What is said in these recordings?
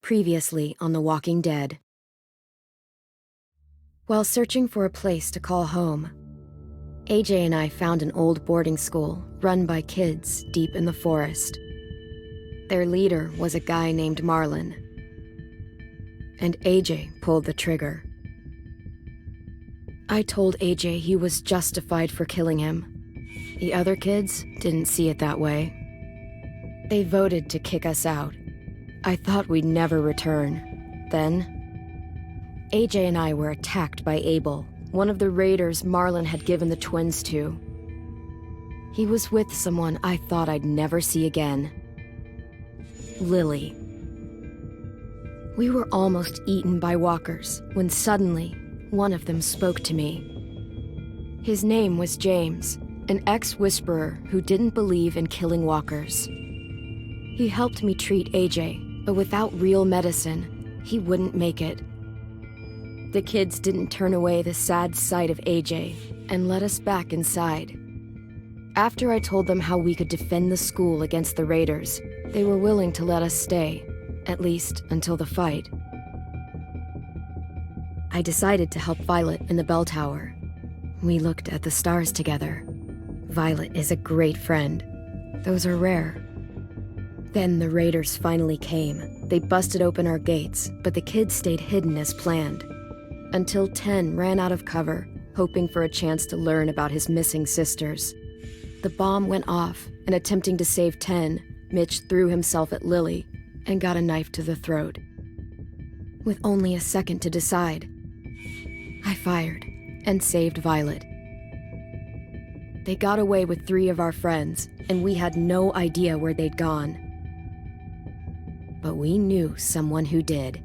Previously on The Walking Dead. While searching for a place to call home, AJ and I found an old boarding school run by kids deep in the forest. Their leader was a guy named Marlon, and AJ pulled the trigger. I told AJ he was justified for killing him. The other kids didn't see it that way. They voted to kick us out. I thought we'd never return. Then, AJ and I were attacked by Abel, one of the raiders Marlon had given the twins to. He was with someone I thought I'd never see again. Lily. We were almost eaten by walkers when suddenly one of them spoke to me. His name was James, an ex-whisperer who didn't believe in killing walkers. He helped me treat AJ, but without real medicine, he wouldn't make it. The kids didn't turn away the sad sight of AJ and let us back inside. After I told them how we could defend the school against the raiders, they were willing to let us stay, at least until the fight. I decided to help Violet in the bell tower. We looked at the stars together. Violet is a great friend. Those are rare. Then the raiders finally came. They busted open our gates, but the kids stayed hidden as planned. Until 10 ran out of cover, hoping for a chance to learn about his missing sisters. The bomb went off, and attempting to save 10, Mitch threw himself at Lily and got a knife to the throat. With only a second to decide, I fired and saved Violet. They got away with 3 of our friends, and we had no idea where they'd gone. But we knew someone who did.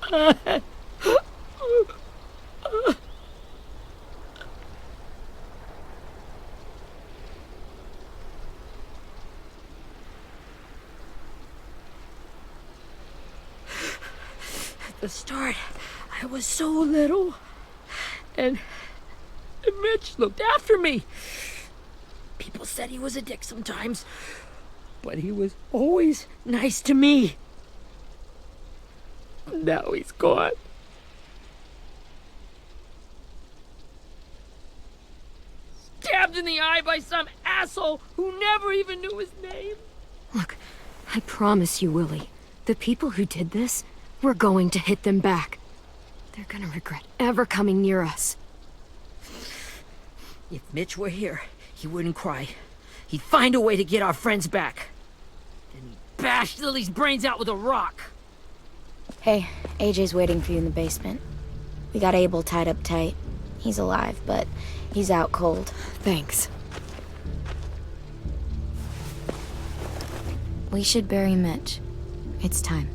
At the start, I was so little, and Mitch looked after me. People said he was a dick sometimes, but he was always nice to me. Now he's gone. Stabbed in the eye by some asshole who never even knew his name. Look, I promise you, Willie, the people who did this, we're going to hit them back. They're gonna regret ever coming near us. If Mitch were here, he wouldn't cry. He'd find a way to get our friends back. Then he'd bash Lily's brains out with a rock. Hey, AJ's waiting for you in the basement. We got Abel tied up tight. He's alive, but he's out cold. Thanks. We should bury Mitch. It's time.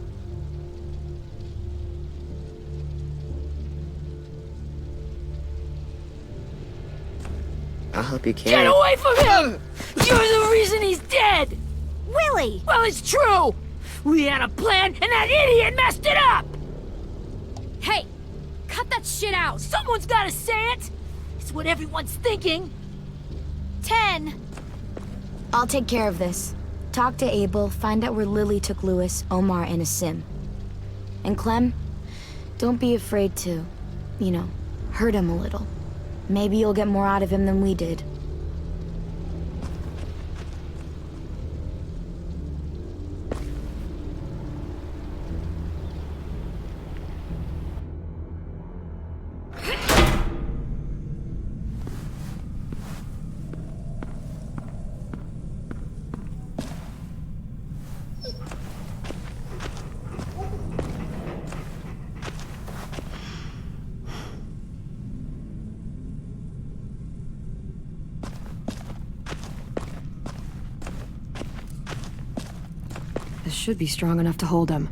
I'll help you carry. Get away from him! You're the reason he's dead! Willie! Well, it's true! We had a plan, and that idiot messed it up! Hey! Cut that shit out! Someone's gotta say it! It's what everyone's thinking. 10! I'll take care of this. Talk to Abel, find out where Lily took Lewis, Omar, and Asim. And Clem, Don't be afraid to, hurt him a little. Maybe you'll get more out of him than we did. This should be strong enough to hold him.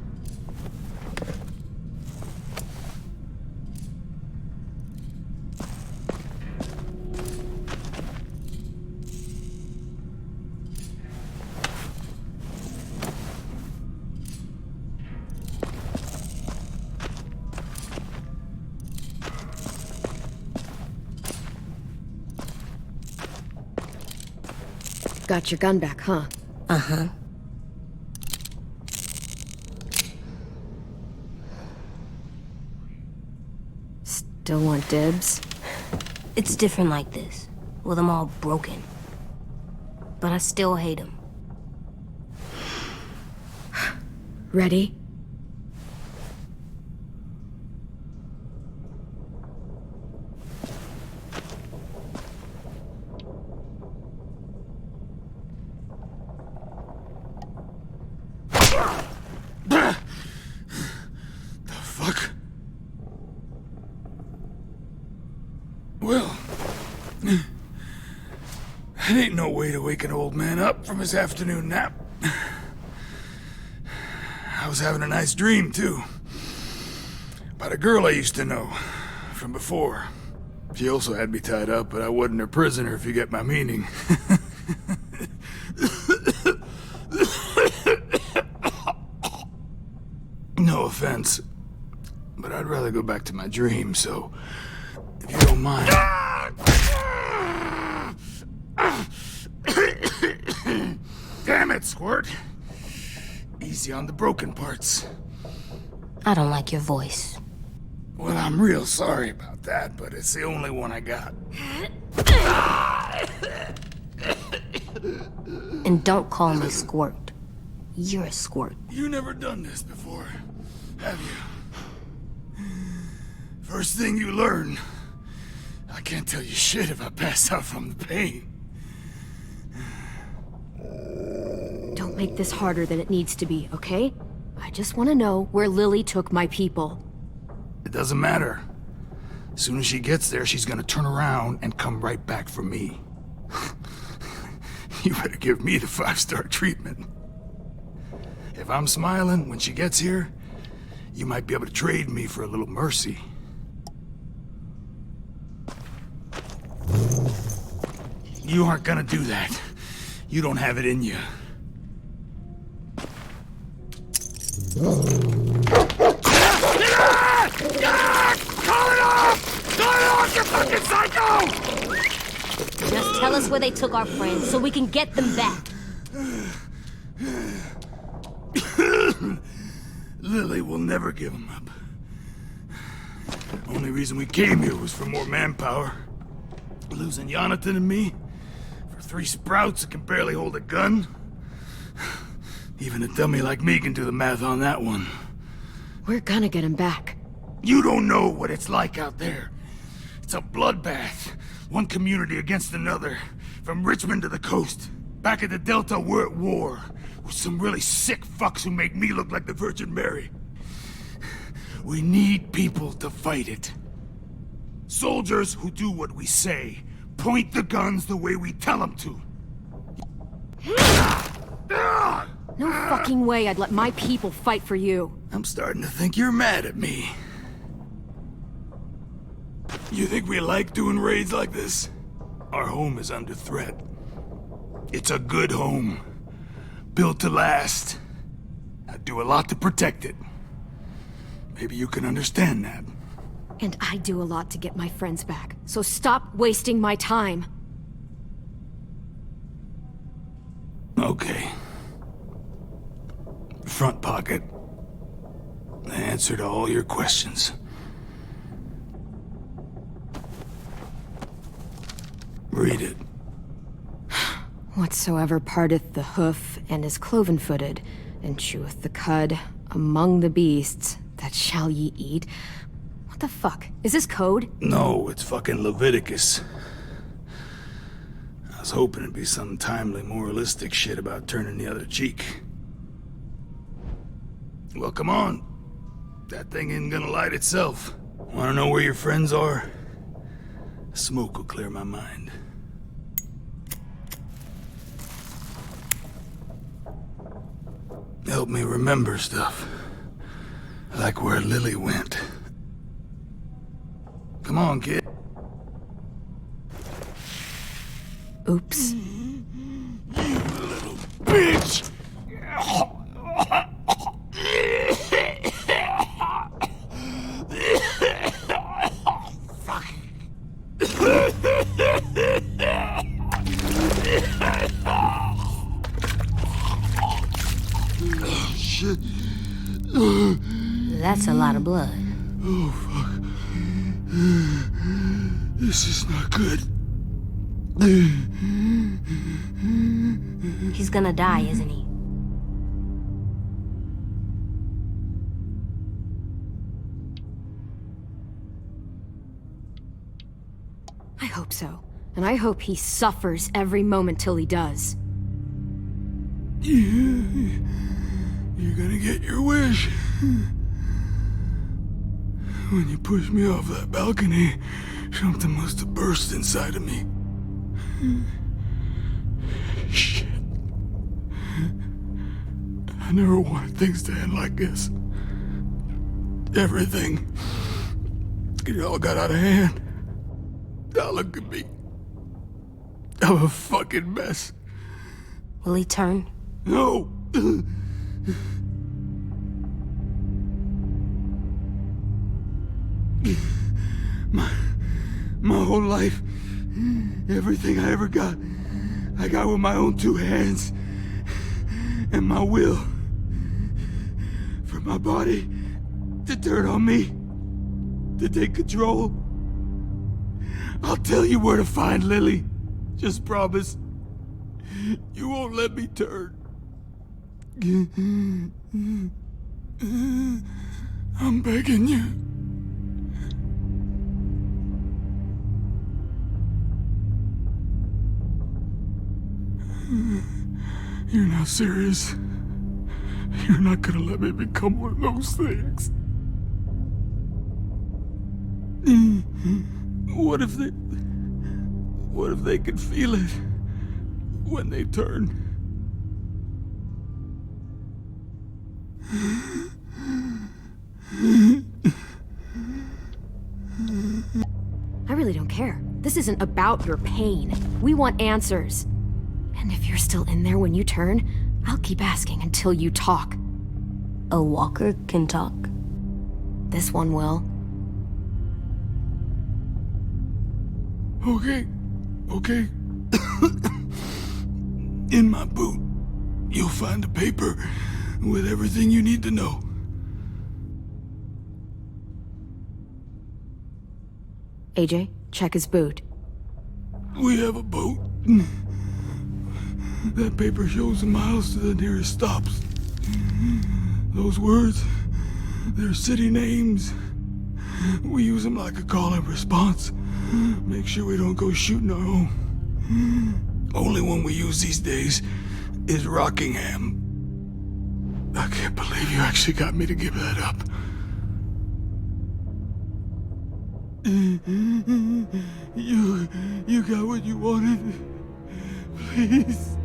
Got your gun back, huh? Uh-huh. Still want dibs? It's different like this, with them all broken. But I still hate him. Ready? Well, that ain't no way to wake an old man up from his afternoon nap. I was having a nice dream, too. About a girl I used to know from before. She also had me tied up, but I wasn't her prisoner, if you get my meaning. No offense, but I'd rather go back to my dream, so if you don't mind. Damn it, Squirt. Easy on the broken parts. I don't like your voice. Well, I'm real sorry about that, but it's the only one I got. And don't call me Squirt. You're a squirt. You never done this before, have you? First thing you learn, I can't tell you shit if I pass out from the pain. Don't make this harder than it needs to be, okay? I just want to know where Lily took my people. It doesn't matter. As soon as she gets there, she's gonna turn around and come right back for me. You better give me the 5-star treatment. If I'm smiling when she gets here, you might be able to trade me for a little mercy. You aren't gonna do that. You don't have it in you. Call it off! Call it off, you fucking psycho! Just tell us where they took our friends so we can get them back. Lily will never give them up. Only reason we came here was for more manpower. Losing Jonathan and me for 3 sprouts that can barely hold a gun. Even a dummy like me can do the math on that one. We're gonna get him back. You don't know what it's like out there. It's a bloodbath. One community against another. From Richmond to the coast. Back at the Delta, we're at war. With some really sick fucks who make me look like the Virgin Mary. We need people to fight it. Soldiers who do what we say. Point the guns the way we tell them to. No fucking way I'd let my people fight for you. I'm starting to think you're mad at me. You think we like doing raids like this? Our home is under threat. It's a good home. Built to last. I'd do a lot to protect it. Maybe you can understand that. And I do a lot to get my friends back. So stop wasting my time. Okay. Front pocket. The answer to all your questions. breed it. Whatsoever parteth the hoof and is cloven-footed, and cheweth the cud among the beasts, that shall ye eat. What the fuck? Is this code? No, it's fucking Leviticus. I was hoping it'd be some timely, moralistic shit about turning the other cheek. Well, come on. That thing ain't gonna light itself. Wanna know where your friends are? Smoke will clear my mind. Help me remember stuff. Like where Lily went. Come on, kid. Oops. You little bitch! Shit. That's a lot of blood. Oh, fuck. This is not good. He's gonna die, isn't he? I hope so. And I hope he suffers every moment till he does. You're gonna get your wish. When you pushed me off that balcony, something must have burst inside of me. Shit. I never wanted things to end like this. Everything. It all got out of hand. Now look at me. I'm a fucking mess. Will he turn? No! My whole life, everything I ever got, I got with my own two hands and my will. For my body to turn on me, to take control. I'll tell you where to find Lily. Just promise. You won't let me turn. I'm begging you. You're not serious. You're not gonna let me become one of those things. What if they could feel it when they turn? I really don't care. This isn't about your pain. We want answers. And if you're still in there when you turn, I'll keep asking until you talk. A walker can talk? This one will. Okay. In my boot, you'll find a paper with everything you need to know. AJ, check his boot. We have a boat. That paper shows the miles to the nearest stops. Those words, they're city names. We use them like a call and response. Make sure we don't go shooting our own. Only one we use these days is Rockingham. I can't believe you actually got me to give that up. You got what you wanted. Please,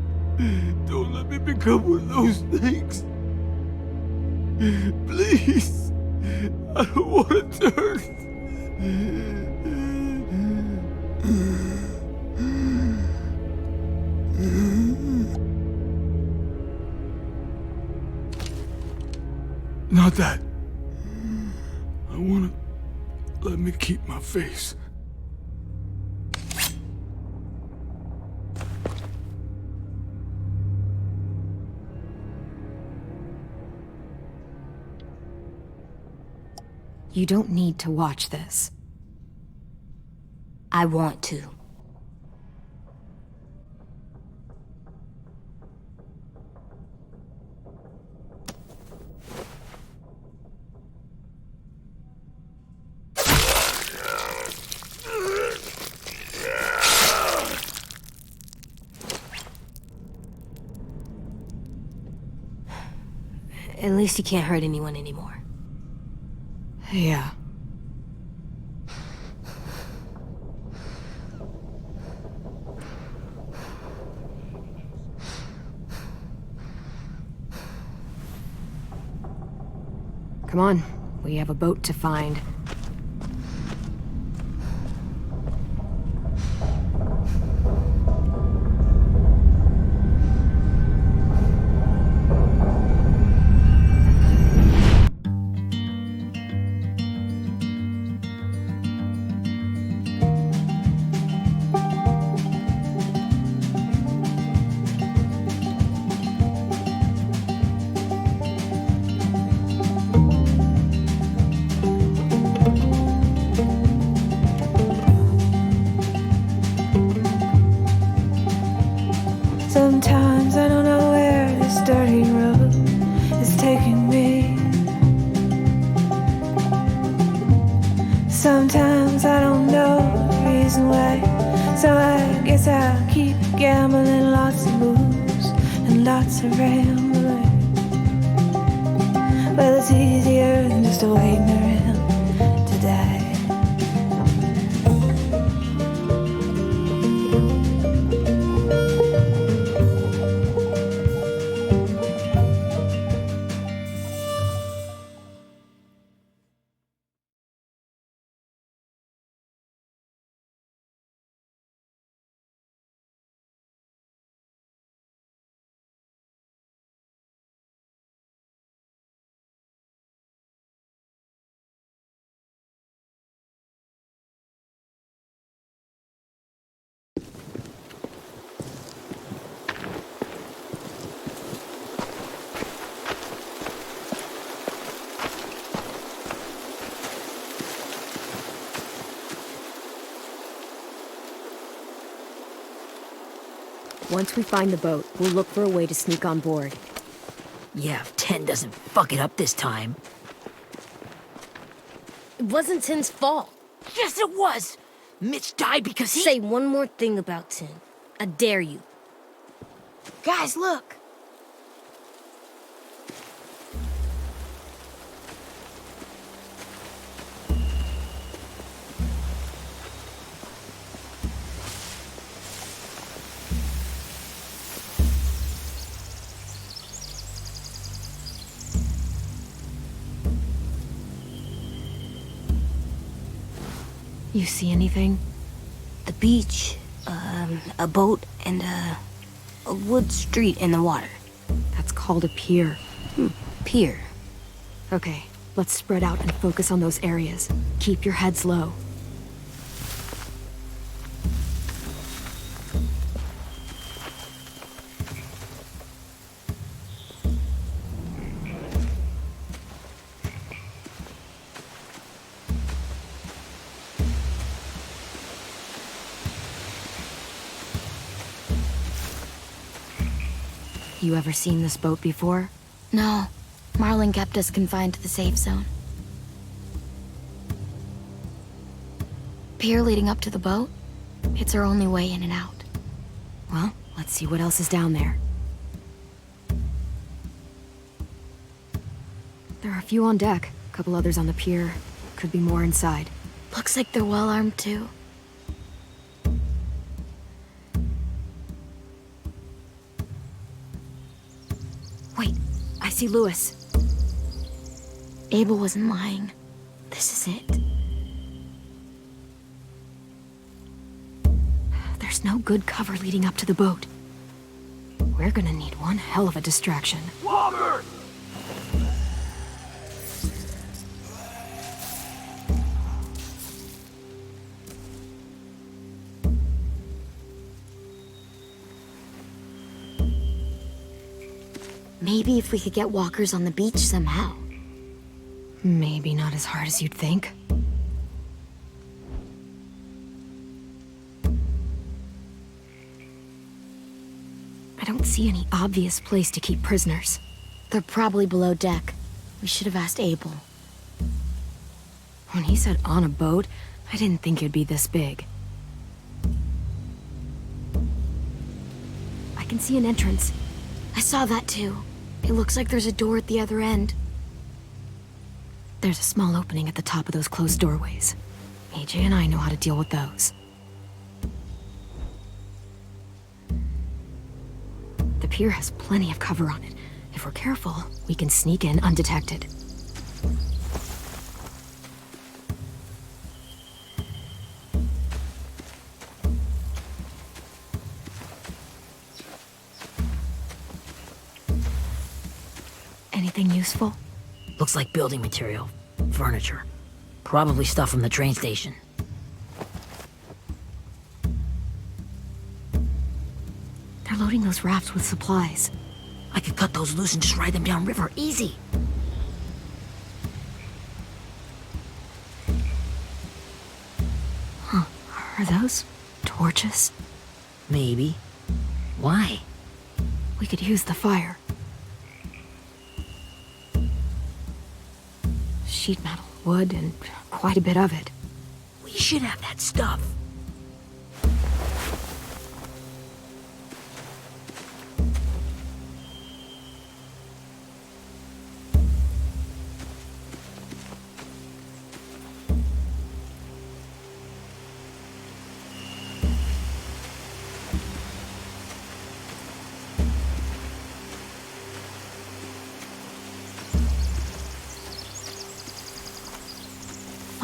don't let me become one of those things. Please, I don't want to turn. Not that. I want to let me keep my face. You don't need to watch this. I want to. At least he can't hurt anyone anymore. Yeah. Come on, we have a boat to find. Sometimes I don't know where this dirty road is taking me. Sometimes I don't know the reason why. So I guess I'll keep gambling, lots of moves and lots of rambling. Well, it's easier than just waiting around to die. Once we find the boat, we'll look for a way to sneak on board. Yeah, if 10 doesn't fuck it up this time. It wasn't Tin's fault. Yes, it was! Mitch died because he— Say one more thing about Tin. I dare you. Guys, look! You see anything? The beach, a boat, and a wood street in the water. That's called a pier. Pier. Okay, let's spread out and focus on those areas. Keep your heads low. You ever seen this boat before? No, Marlin kept us confined to the safe zone. Pier leading up to the boat? It's our only way in and out. Well, let's see what else is down there. There are a few on deck, a couple others on the pier. Could be more inside. Looks like they're well armed too. Wait, I see Lewis. Abel wasn't lying. This is it. There's no good cover leading up to the boat. We're gonna need one hell of a distraction. Walker! Maybe if we could get walkers on the beach somehow. Maybe not as hard as you'd think. I don't see any obvious place to keep prisoners. They're probably below deck. We should have asked Abel. When he said on a boat, I didn't think it'd be this big. I can see an entrance. I saw that too. It looks like there's a door at the other end. There's a small opening at the top of those closed doorways. AJ and I know how to deal with those. The pier has plenty of cover on it. If we're careful, we can sneak in undetected. Anything useful? Looks like building material. Furniture. Probably stuff from the train station. They're loading those rafts with supplies. I could cut those loose and just ride them downriver. Easy. Are those torches? Maybe. Why? We could use the fire. Sheet metal, wood, and quite a bit of it. We should have that stuff.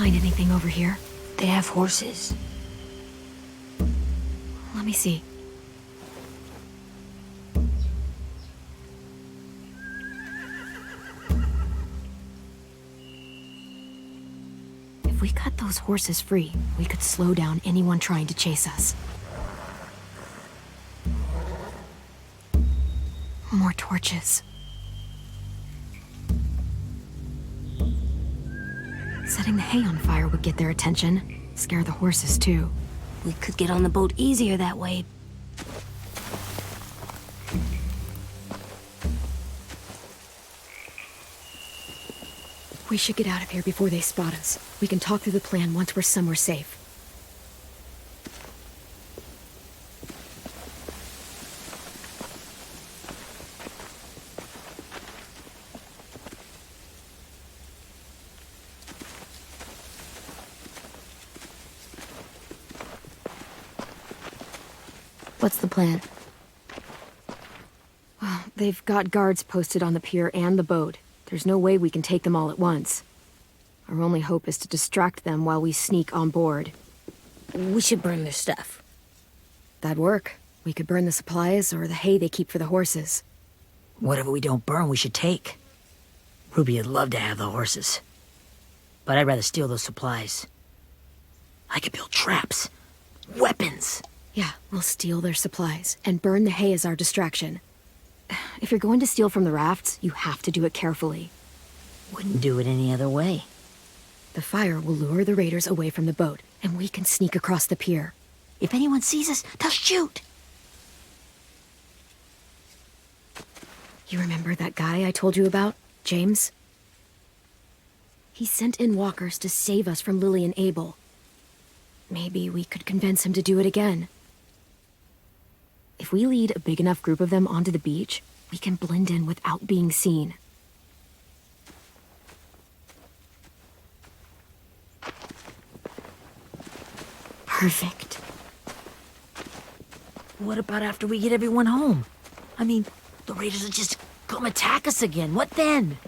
Find anything over here? They have horses. Let me see. If we cut those horses free, we could slow down anyone trying to chase us. More torches. Setting the hay on fire would get their attention. Scare the horses, too. We could get on the boat easier that way. We should get out of here before they spot us. We can talk through the plan once we're somewhere safe. What's the plan? Well, they've got guards posted on the pier and the boat. There's no way we can take them all at once. Our only hope is to distract them while we sneak on board. We should burn their stuff. That'd work. We could burn the supplies or the hay they keep for the horses. Whatever we don't burn, we should take. Ruby'd love to have the horses. But I'd rather steal those supplies. I could build traps. Weapons. Yeah, we'll steal their supplies and burn the hay as our distraction. If you're going to steal from the rafts, you have to do it carefully. Wouldn't do it any other way. The fire will lure the raiders away from the boat, and we can sneak across the pier. If anyone sees us, they'll shoot. You remember that guy I told you about, James? He sent in walkers to save us from Lily and Abel. Maybe we could convince him to do it again. If we lead a big enough group of them onto the beach, we can blend in without being seen. Perfect. What about after we get everyone home? I mean, the raiders will just come attack us again. What then?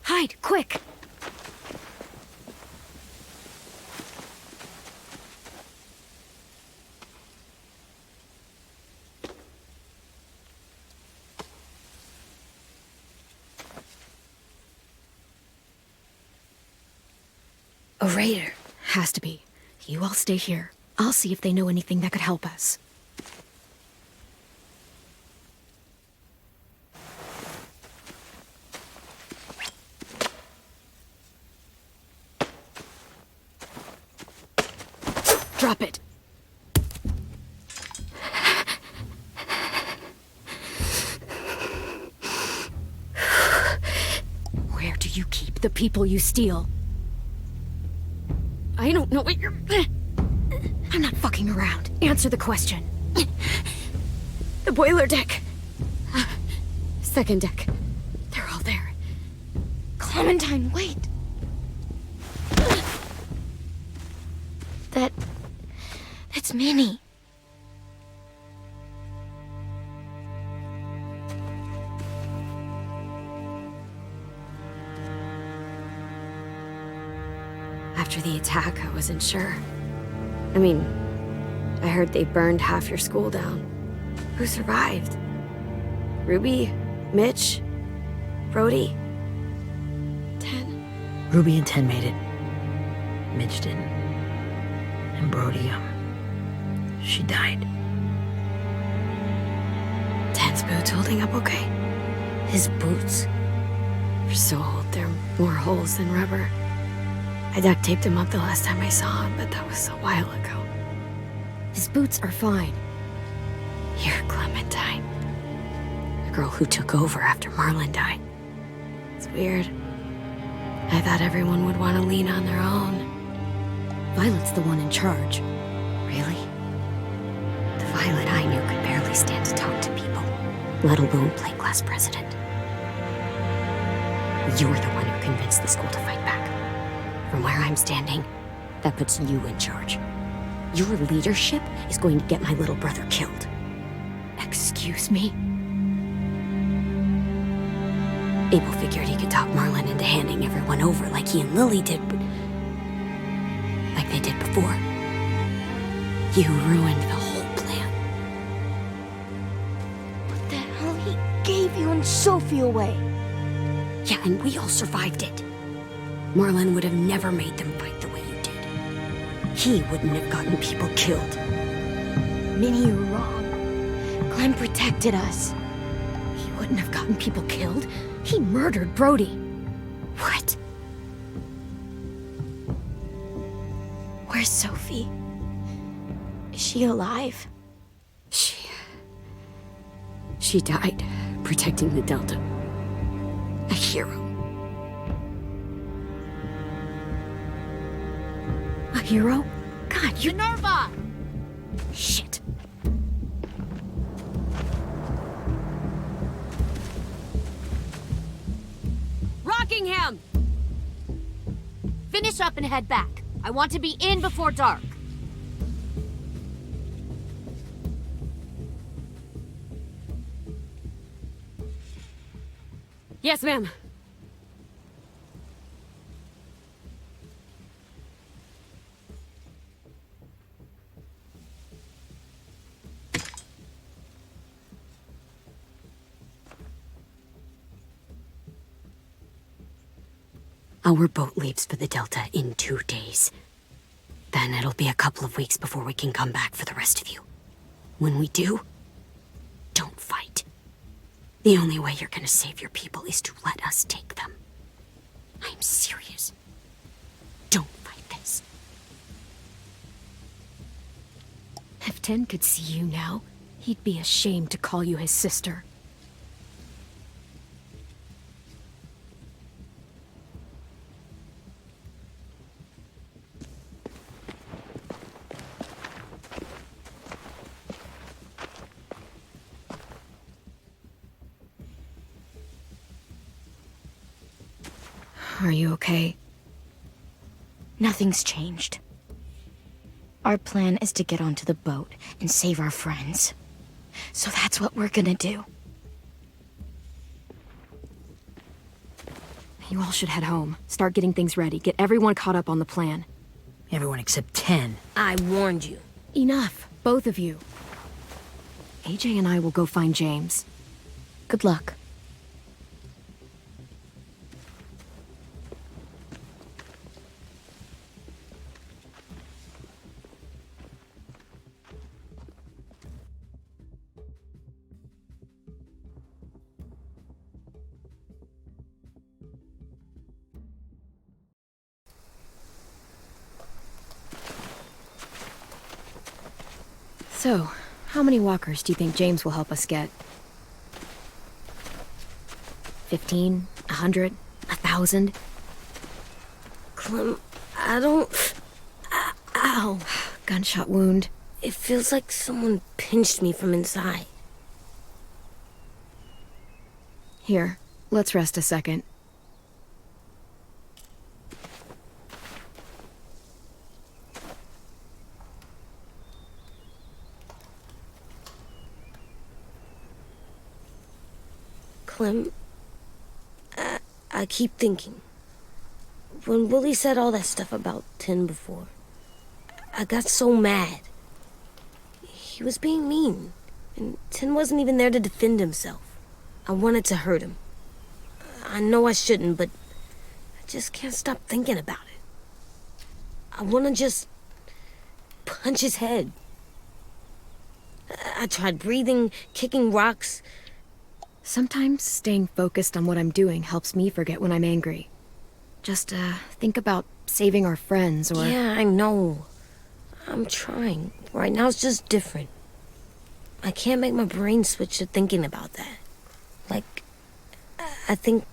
Hide, quick! A raider. Has to be. You all stay here. I'll see if they know anything that could help us. Drop it. Where do you keep the people you steal? I don't know what you're... I'm not fucking around. Answer the question. The boiler deck. Second deck. They're all there. Clementine, wait. That's Minnie. After the attack, I wasn't sure. I mean, I heard they burned half your school down. Who survived? Ruby? Mitch? Brody? 10? Ruby and 10 made it. Mitch didn't. And Brody, she died. 10's boots holding up okay? His boots. They're so old, there are more holes than rubber. I duct taped him up the last time I saw him, but that was a while ago. His boots are fine. You're Clementine. The girl who took over after Marlon died. It's weird. I thought everyone would want to lean on their own. Violet's the one in charge. Really? The Violet I knew could barely stand to talk to people, let alone play class president. You're the one who convinced the school to fight back. From where I'm standing, that puts you in charge. Your leadership is going to get my little brother killed. Excuse me? Abel figured he could talk Marlon into handing everyone over like he and Lily did, but like they did before. You ruined the whole plan. What the hell? He gave you and Sophie away. Yeah, and we all survived it. Marlon would have never made them fight the way you did. He wouldn't have gotten people killed. Minnie, you're wrong. Clem protected us. He wouldn't have gotten people killed. He murdered Brody. What? Where's Sophie? Is she alive? She died protecting the Delta. A hero. A hero? God, you... Minerva! Shit. Rockingham! Finish up and head back. I want to be in before dark. Yes, ma'am. Our boat leaves for the Delta in 2 days. Then it'll be a couple of weeks before we can come back for the rest of you. When we do, don't fight. The only way you're gonna save your people is to let us take them. I'm serious. Don't fight this. If 10 could see you now, he'd be ashamed to call you his sister. Are you okay? Nothing's changed. Our plan is to get onto the boat and save our friends. So that's what we're gonna do. You all should head home. Start getting things ready. Get everyone caught up on the plan. Everyone except 10. I warned you. Enough, both of you. AJ and I will go find James. Good luck. So, how many walkers do you think James will help us get? 15? 100? 1,000? Clem, I don't... Ow. Gunshot wound. It feels like someone pinched me from inside. Here, let's rest a second. Clem, I keep thinking. When Willie said all that stuff about Tin before, I got so mad. He was being mean, and Tin wasn't even there to defend himself. I wanted to hurt him. I know I shouldn't, but I just can't stop thinking about it. I want to just punch his head. I tried breathing, kicking rocks. Sometimes staying focused on what I'm doing helps me forget when I'm angry. Just, think about saving our friends or... Yeah, I know. I'm trying. Right now it's just different. I can't make my brain switch to thinking about that. Like, I think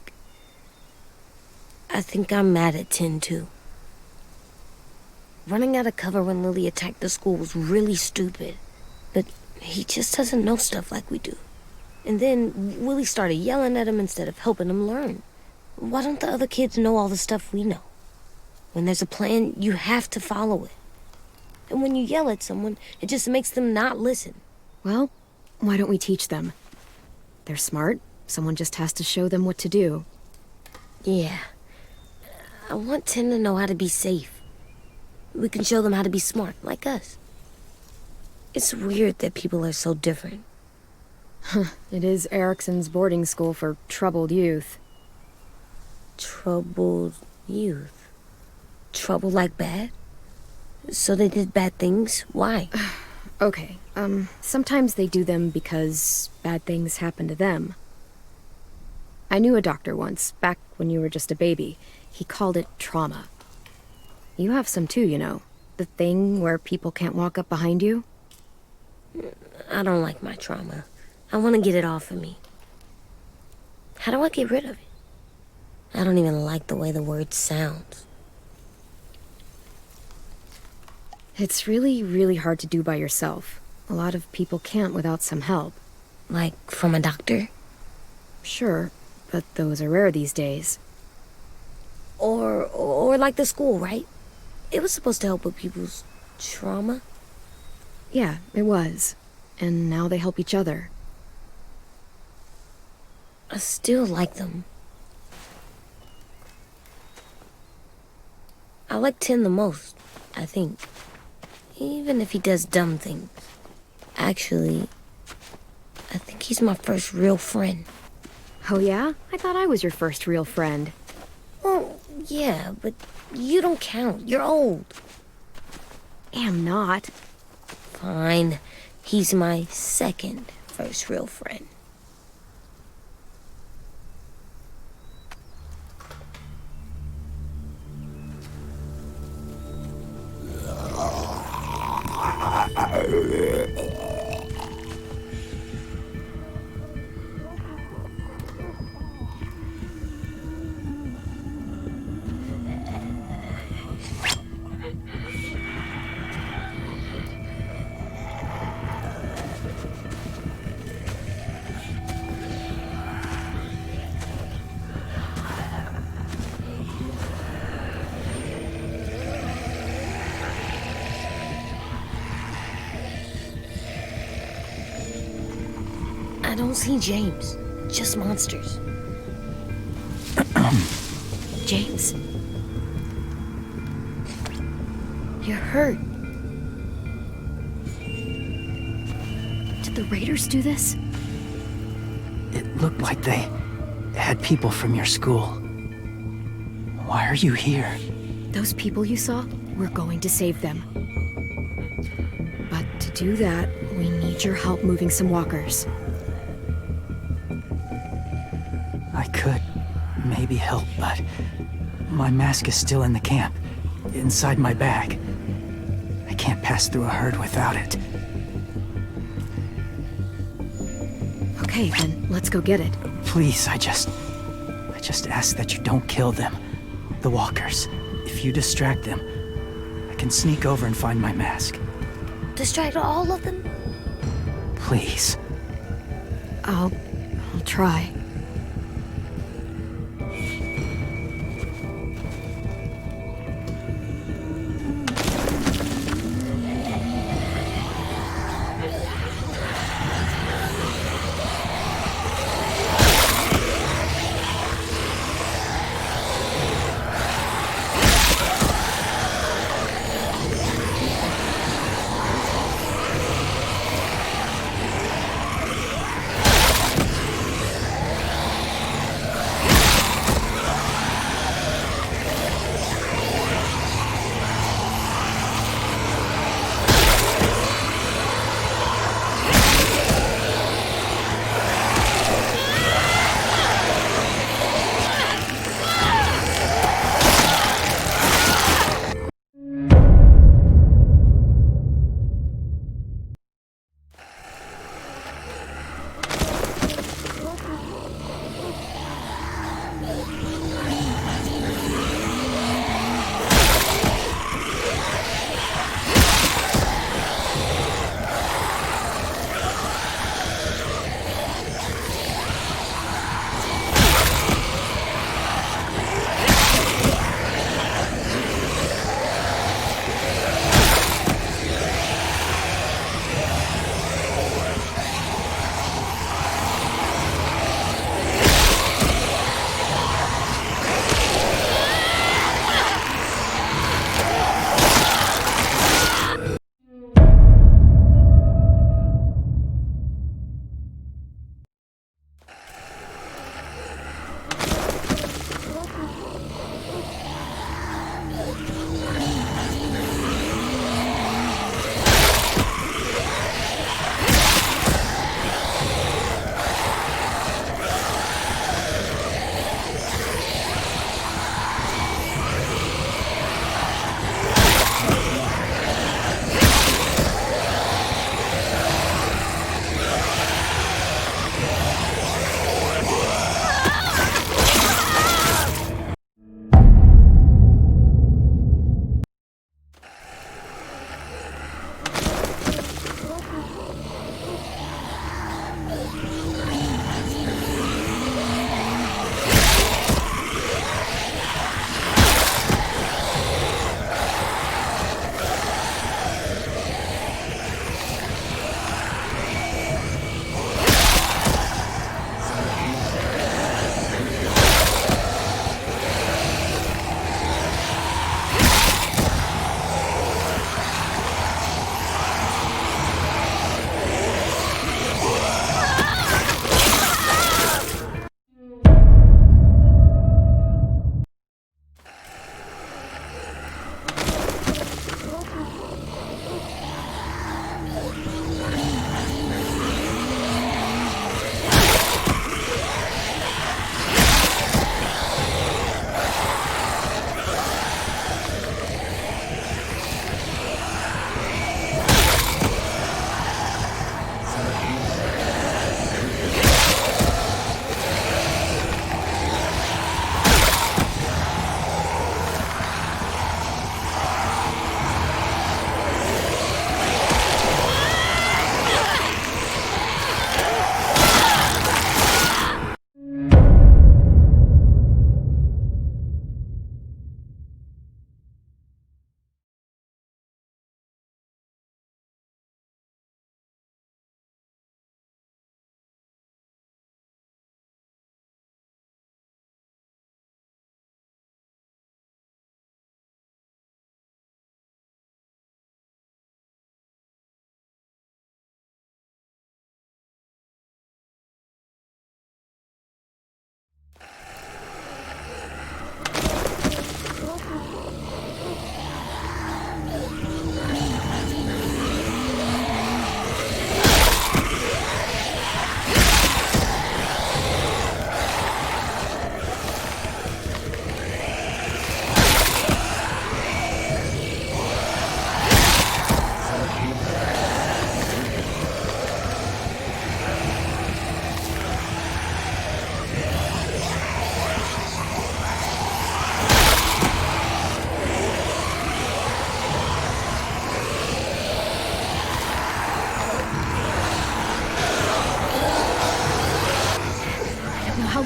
I'm mad at Tin, too. Running out of cover when Lily attacked the school was really stupid. But he just doesn't know stuff like we do. And then Willie started yelling at him instead of helping him learn. Why don't the other kids know all the stuff we know? When there's a plan, you have to follow it. And when you yell at someone, it just makes them not listen. Well, why don't we teach them? They're smart. Someone just has to show them what to do. Yeah. I want Tin to know how to be safe. We can show them how to be smart, like us. It's weird that people are so different. It is Erickson's boarding school for troubled youth. Troubled youth? Trouble like bad? So they did bad things? Why? Okay, sometimes they do them because bad things happen to them. I knew a doctor once, back when you were just a baby. He called it trauma. You have some too, you know. The thing where people can't walk up behind you. I don't like my trauma. I want to get it off of me. How do I get rid of it? I don't even like the way the word sounds. It's really, really hard to do by yourself. A lot of people can't without some help. Like, from a doctor? Sure, but those are rare these days. Or like the school, right? It was supposed to help with people's trauma. Yeah, it was. And now they help each other. I still like them. I like Tin the most, I think. Even if he does dumb things. Actually, I think he's my first real friend. Oh yeah? I thought I was your first real friend. Well, yeah, but you don't count. You're old. Am not. Fine. He's my second first real friend. I don't see James, just monsters. James? You're hurt. Did the raiders do this? It looked like they had people from your school. Why are you here? Those people you saw, we're going to save them. But to do that, we need your help moving some walkers. I could maybe help, but my mask is still in the camp, inside my bag. I can't pass through a herd without it. Okay, then let's go get it. Please, I just ask that you don't kill them. The walkers. If you distract them, I can sneak over and find my mask. Distract all of them? Please. I'll try.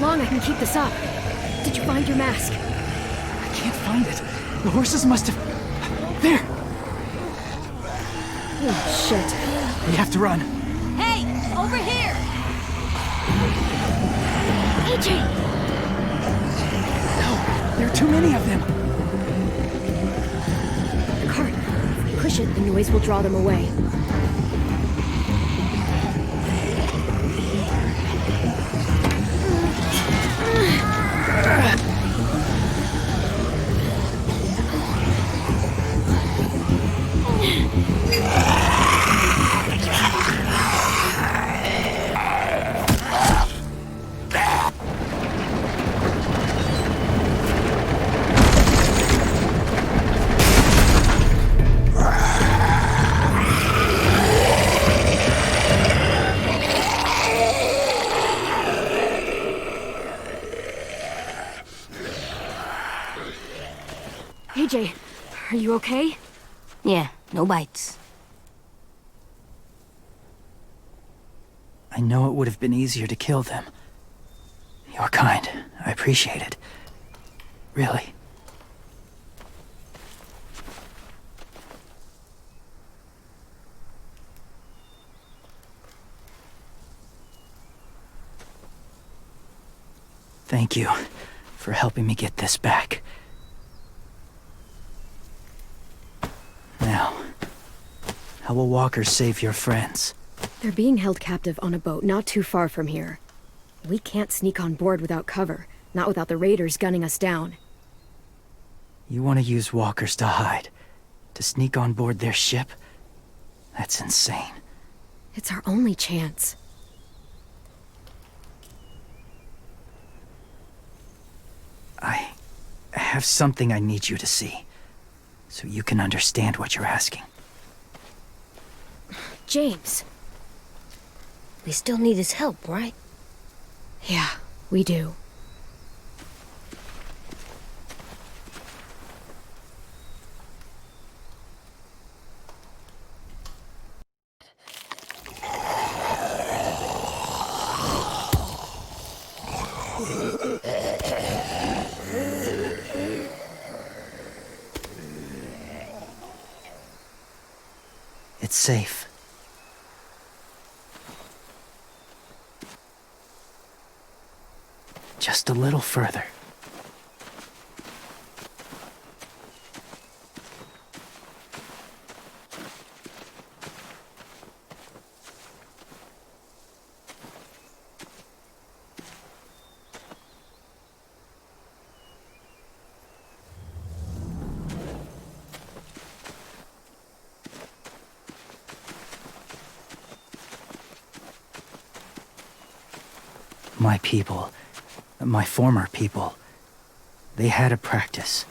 long I can keep this up. Did you find your mask? I can't find it. The horses must have... There! Oh, shit. We have to run. Hey, over here! AJ! No, there are too many of them. The cart. If we push it, the noise will draw them away. AJ, are you okay? Yeah, no bites. I know it would have been easier to kill them. You're kind. I appreciate it. Really. Thank you for helping me get this back. Now, how will walkers save your friends? They're being held captive on a boat not too far from here. We can't sneak on board without cover, not without the raiders gunning us down. You want to use walkers to hide? To sneak on board their ship? That's insane. It's our only chance. I have something I need you to see, so you can understand what you're asking. James. We still need his help, right? Yeah, we do. It's safe. Just a little further. My people, my former people, they had a practice.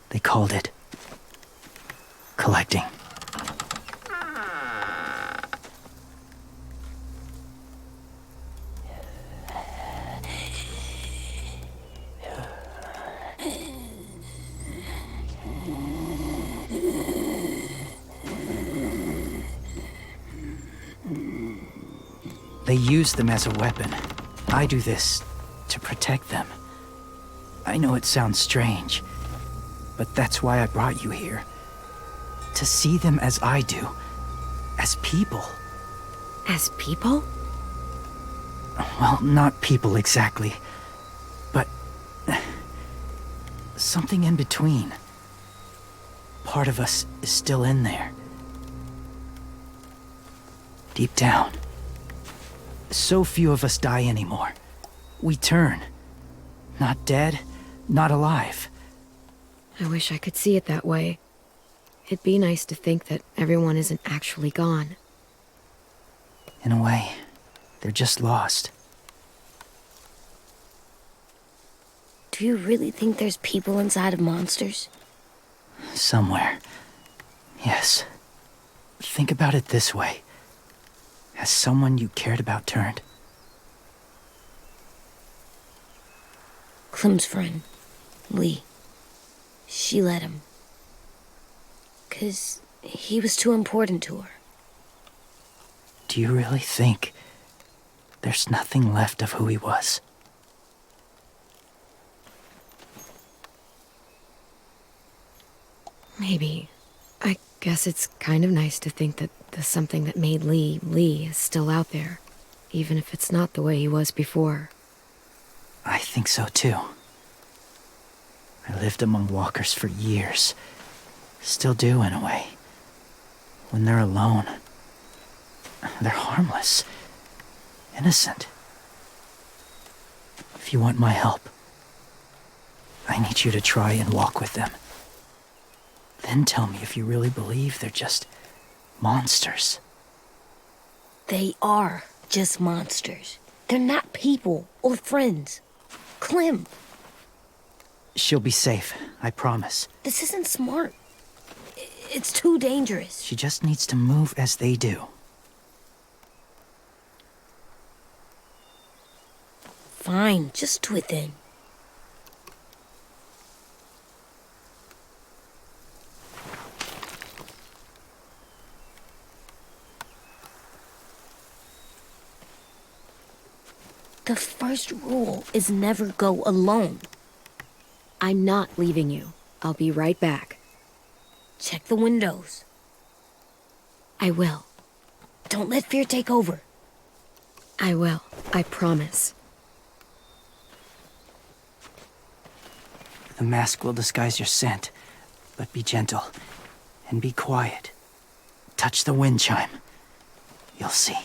They called it collecting. They use them as a weapon. I do this to protect them. I know it sounds strange, but that's why I brought you here. To see them as I do. As people. As people? Well, not people exactly, but something in between. Part of us is still in there. Deep down. So few of us die anymore. We turn. Not dead, not alive. I wish I could see it that way. It'd be nice to think that everyone isn't actually gone. In a way, they're just lost. Do you really think there's people inside of monsters? Somewhere. Yes. Think about it this way. Has someone you cared about turned? Clem's friend, Lee. She let him. 'Cause he was too important to her. Do you really think there's nothing left of who he was? Maybe. I guess it's kind of nice to think that the something that made Lee, Lee is still out there. Even if it's not the way he was before. I think so too. I lived among walkers for years. Still do, in a way. When they're alone, they're harmless. Innocent. If you want my help, I need you to try and walk with them. Then tell me if you really believe they're just monsters. They are just monsters. They're not people or friends. Clem, She'll be safe, I promise. this isn't smart. It's too dangerous. She just needs to move as they do. Fine, just do it then. The first rule is never go alone. I'm not leaving you. I'll be right back. Check the windows. I will. Don't let fear take over. I will. I promise. The mask will disguise your scent, but be gentle and be quiet. Touch the wind chime. You'll see.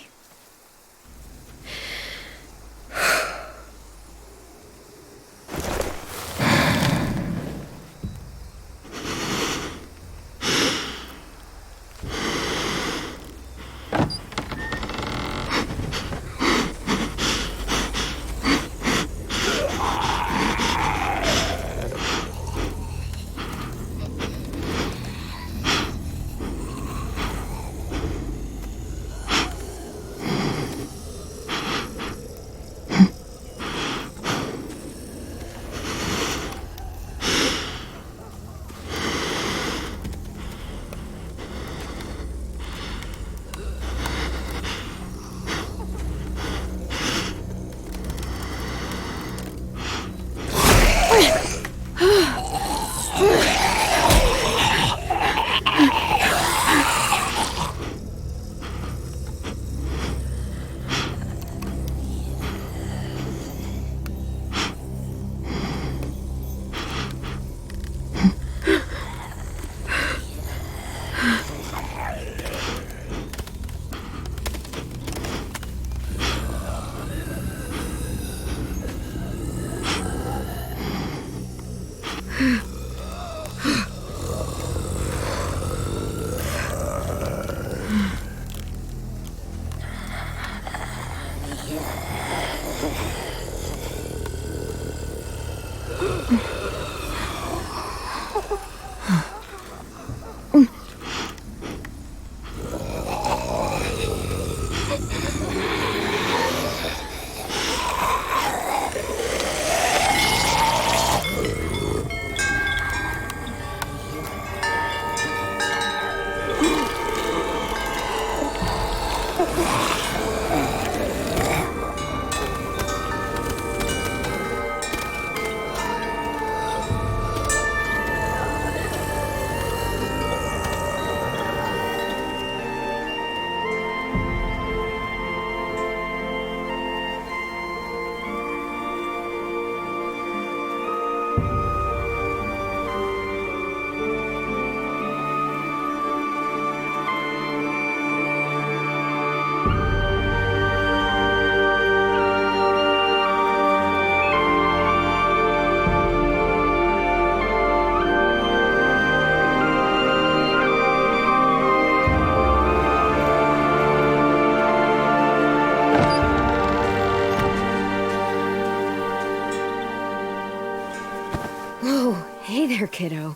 Whoa, hey there, kiddo.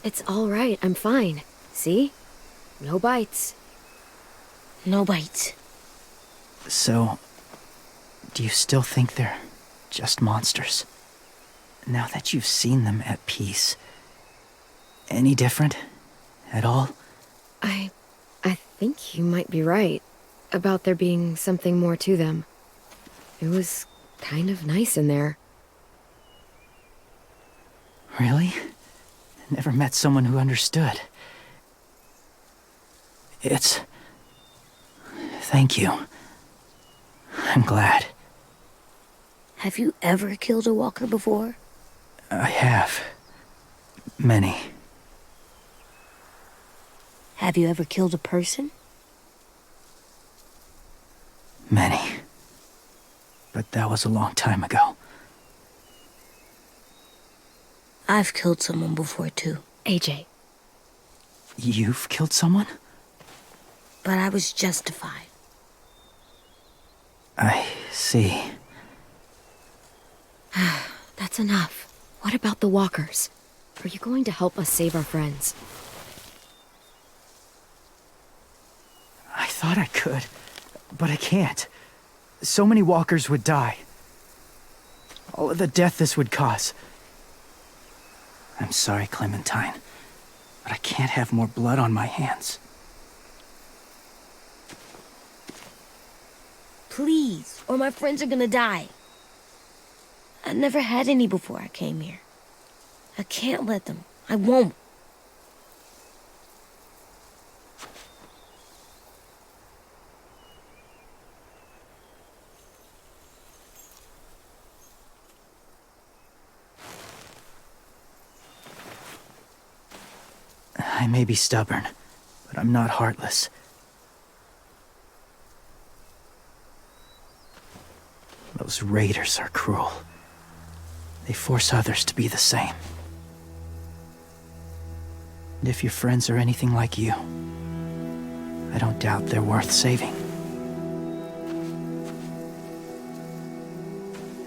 It's all right, I'm fine. See? No bites. No bites. So, do you still think they're just monsters? Now that you've seen them at peace, any different at all? I think you might be right about there being something more to them. It was kind of nice in there. Really? never met someone who understood. Thank you. I'm glad. Have you ever killed a walker before? I have. Many. Have you ever killed a person? Many. But that was a long time ago. I've killed someone before, too. AJ. You've killed someone? But I was justified. I see. That's enough. What about the walkers? Are you going to help us save our friends? I thought I could, but I can't. So many walkers would die. All of the death this would cause. I'm sorry, Clementine, but I can't have more blood on my hands. Please, or my friends are gonna die. I never had any before I came here. I can't let them. I won't. I may be stubborn, but I'm not heartless. Those raiders are cruel. They force others to be the same. And if your friends are anything like you, I don't doubt they're worth saving.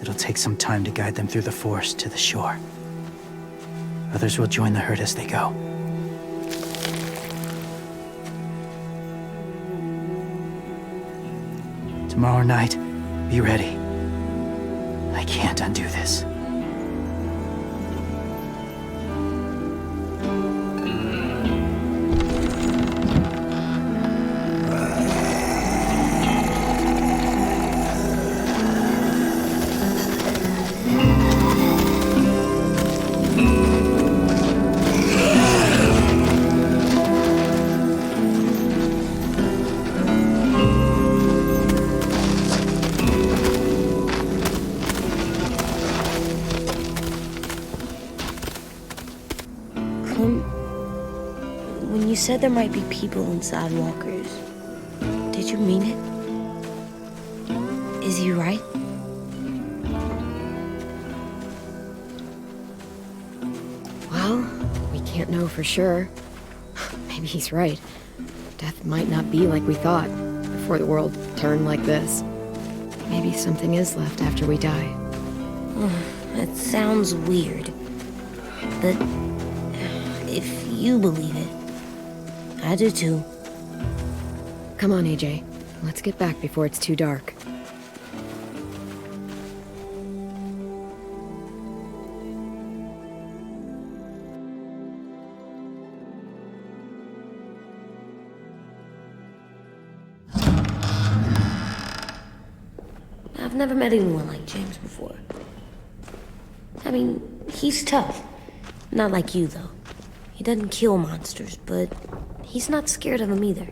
It'll take some time to guide them through the forest to the shore. Others will join the herd as they go. Tomorrow night, be ready. I can't undo this. When you said there might be people inside walkers, did you mean it? Is he right? Well, we can't know for sure. Maybe he's right. Death might not be like we thought before the world turned like this. Maybe something is left after we die. That sounds weird. But if you believe it, I do too. Come on, AJ. Let's get back before it's too dark. I've never met anyone like James before. I mean, he's tough. Not like you, though. He doesn't kill monsters, but he's not scared of them either.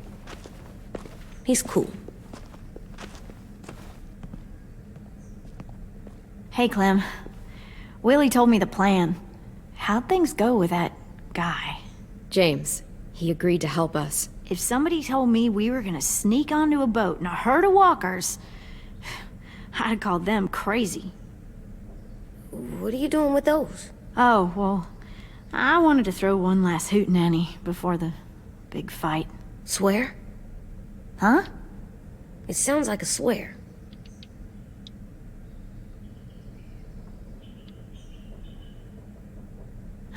He's cool. Hey, Clem. Willie told me the plan. How'd things go with that guy? James, he agreed to help us. If somebody told me we were gonna sneak onto a boat in a herd of walkers, I'd call them crazy. What are you doing with those? Oh, well, I wanted to throw one last hootenanny before the big fight. Swear? Huh? It sounds like a swear.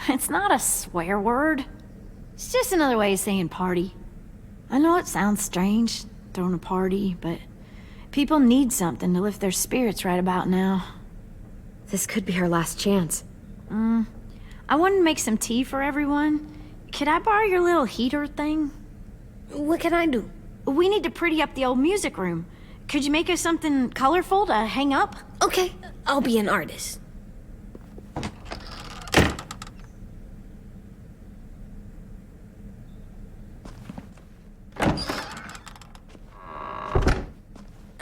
It's not a swear word. It's just another way of saying party. I know it sounds strange, throwing a party, but people need something to lift their spirits right about now. This could be our last chance. I wanted to make some tea for everyone. Could I borrow your little heater thing? What can I do? We need to pretty up the old music room. Could you make us something colorful to hang up? Okay, I'll be an artist.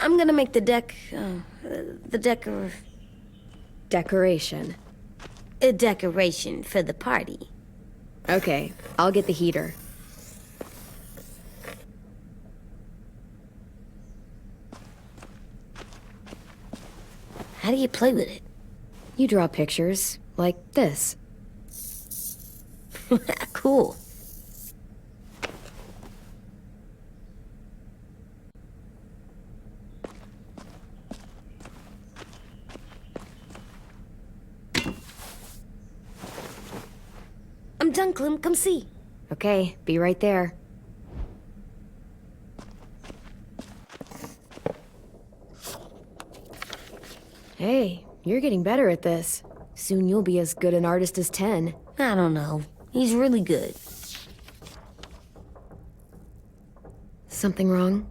I'm gonna make the Decoration. a decoration for the party. Okay, I'll get the heater. How do you play with it? You draw pictures, like this. Cool. I'm done, Clem. Come see. Okay, be right there. Hey, you're getting better at this. Soon you'll be as good an artist as 10. I don't know. He's really good. Something wrong?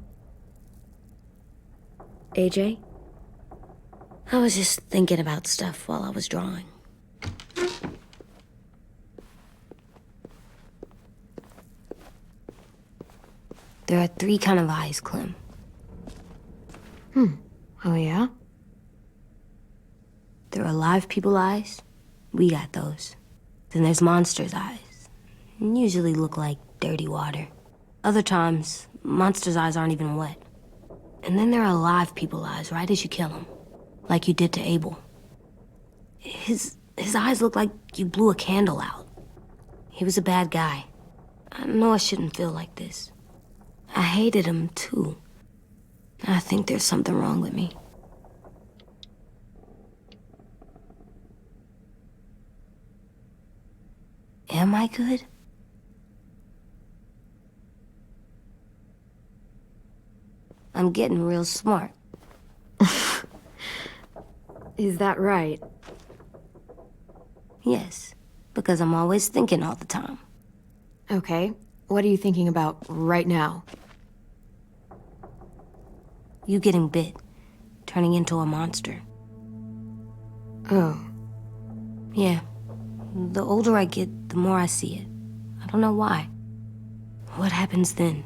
AJ? I was just thinking about stuff while I was drawing. There are 3 kind of eyes, Clem. Oh yeah? There are live people eyes. We got those. Then there's monsters' eyes. Usually look like dirty water. Other times, monsters' eyes aren't even wet. And then there are live people eyes right as you kill them. Like you did to Abel. His eyes look like you blew a candle out. He was a bad guy. I know I shouldn't feel like this. I hated him too. I think there's something wrong with me. Am I good? I'm getting real smart. Is that right? Yes, because I'm always thinking all the time. Okay, what are you thinking about right now? You getting bit, turning into a monster. Oh, Yeah. The older I get, the more I see it. I don't know why. What happens then?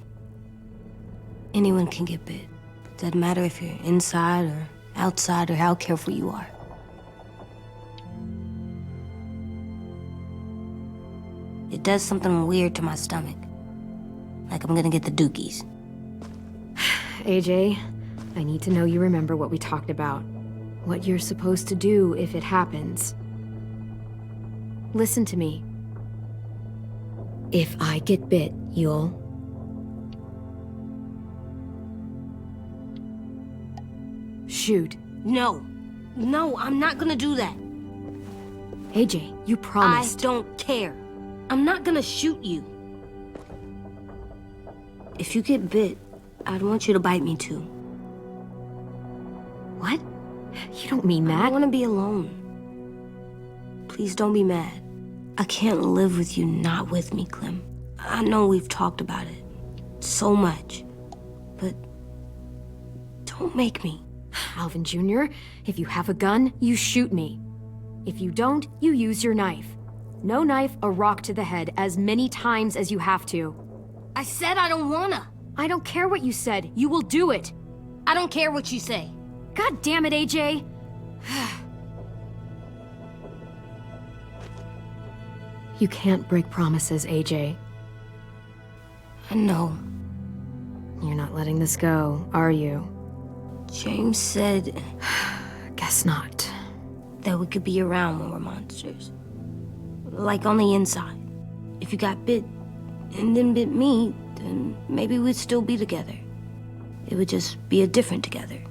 Anyone can get bit. Doesn't matter if you're inside or outside or how careful you are. It does something weird to my stomach. Like I'm gonna get the dookies. AJ, I need to know you remember what we talked about. What you're supposed to do if it happens. Listen to me. If I get bit, you'll... shoot. No. No, I'm not gonna do that. AJ, you promised. I don't care. I'm not gonna shoot you. If you get bit, I'd want you to bite me too. What? You don't mean I that. want to be alone. Please don't be mad. I can't live with you not with me, Clem. I know we've talked about it so much, but don't make me. Alvin Jr., if you have a gun, you shoot me. If you don't, you use your knife. No knife, a rock to the head as many times as you have to. I said I don't wanna. I don't care what you said. You will do it. I don't care what you say. God damn it, AJ. You can't break promises, AJ. I know. You're not letting this go, are you? James said Guess not. that we could be around when we're monsters. Like on the inside. If you got bit and then bit me, then maybe we'd still be together. It would just be a different together.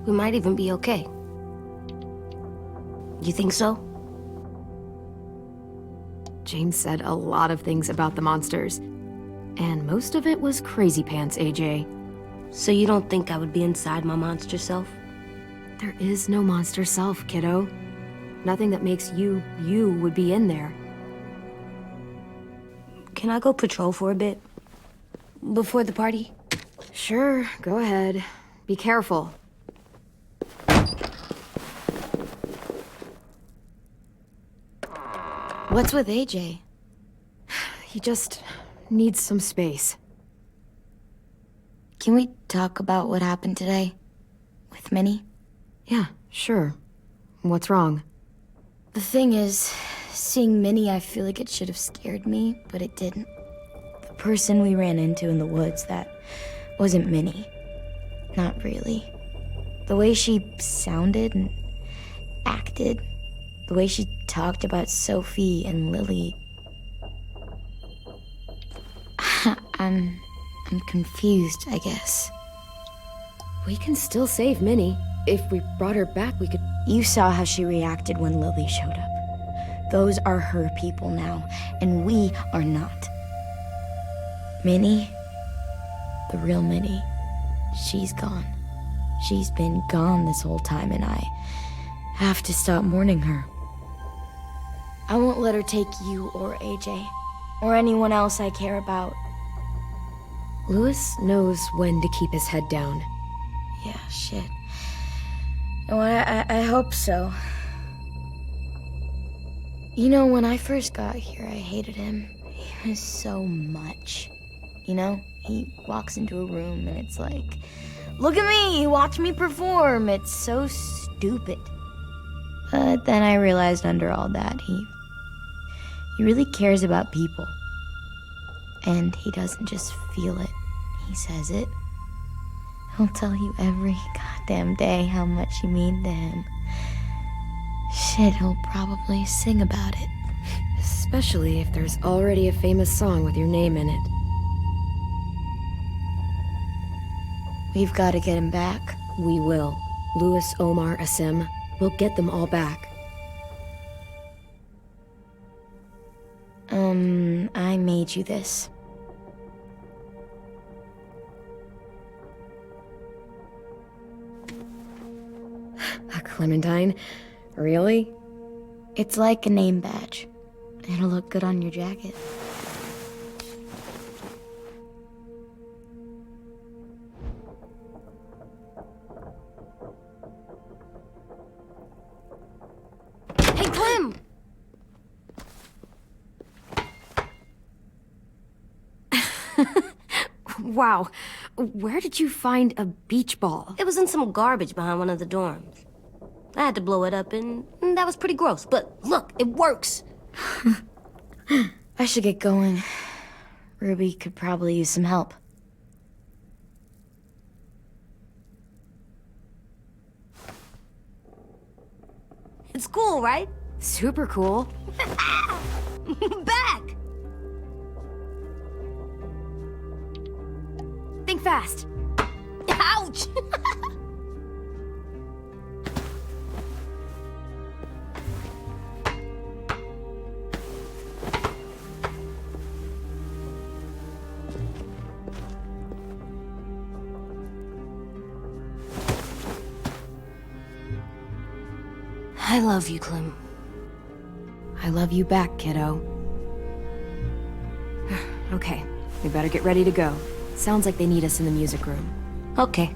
We might even be okay. You think so? James said a lot of things about the monsters. And most of it was crazy pants, AJ. So you don't think I would be inside my monster self? There is no monster self, kiddo. Nothing that makes you, you would be in there. Can I go patrol for a bit? Before the party? Sure, go ahead. Be careful. What's with AJ? He just needs some space. Can we talk about what happened today? With Minnie? Yeah, sure. What's wrong? The thing is, seeing Minnie, I feel like it should have scared me, but it didn't. The person we ran into in the woods, that wasn't Minnie. Not really. The way she sounded and acted, the way she talked about Sophie and Lily. I'm confused, I guess. We can still save Minnie. If we brought her back, we could... You saw how she reacted when Lily showed up. Those are her people now, and we are not. Minnie, the real Minnie, she's gone. She's been gone this whole time, and I have to stop mourning her. I won't let her take you or AJ, or anyone else I care about. Louis knows when to keep his head down. Yeah, shit. No, I hope so. You know, when I first got here, I hated him. He was so much. You know, he walks into a room and it's like, look at me, watch me perform. It's so stupid. But then I realized under all that, he really cares about people. And he doesn't just feel it, he says it. He'll tell you every goddamn day how much you mean to him. Shit, he'll probably sing about it. Especially if there's already a famous song with your name in it. We've got to get him back. We will. Louis, Omar, Asim. We'll get them all back. I made you this. A clementine? Really? It's like a name badge. It'll look good on your jacket. Hey, Clem! Wow. Where did you find a beach ball? It was in some garbage behind one of the dorms. I had to blow it up, and that was pretty gross. But look, it works. I should get going. Ruby could probably use some help. It's cool, right? Super cool. Back! Think fast. Ouch! I love you, Clem. I love you back, kiddo. Okay, we better get ready to go. Sounds like they need us in the music room. Okay.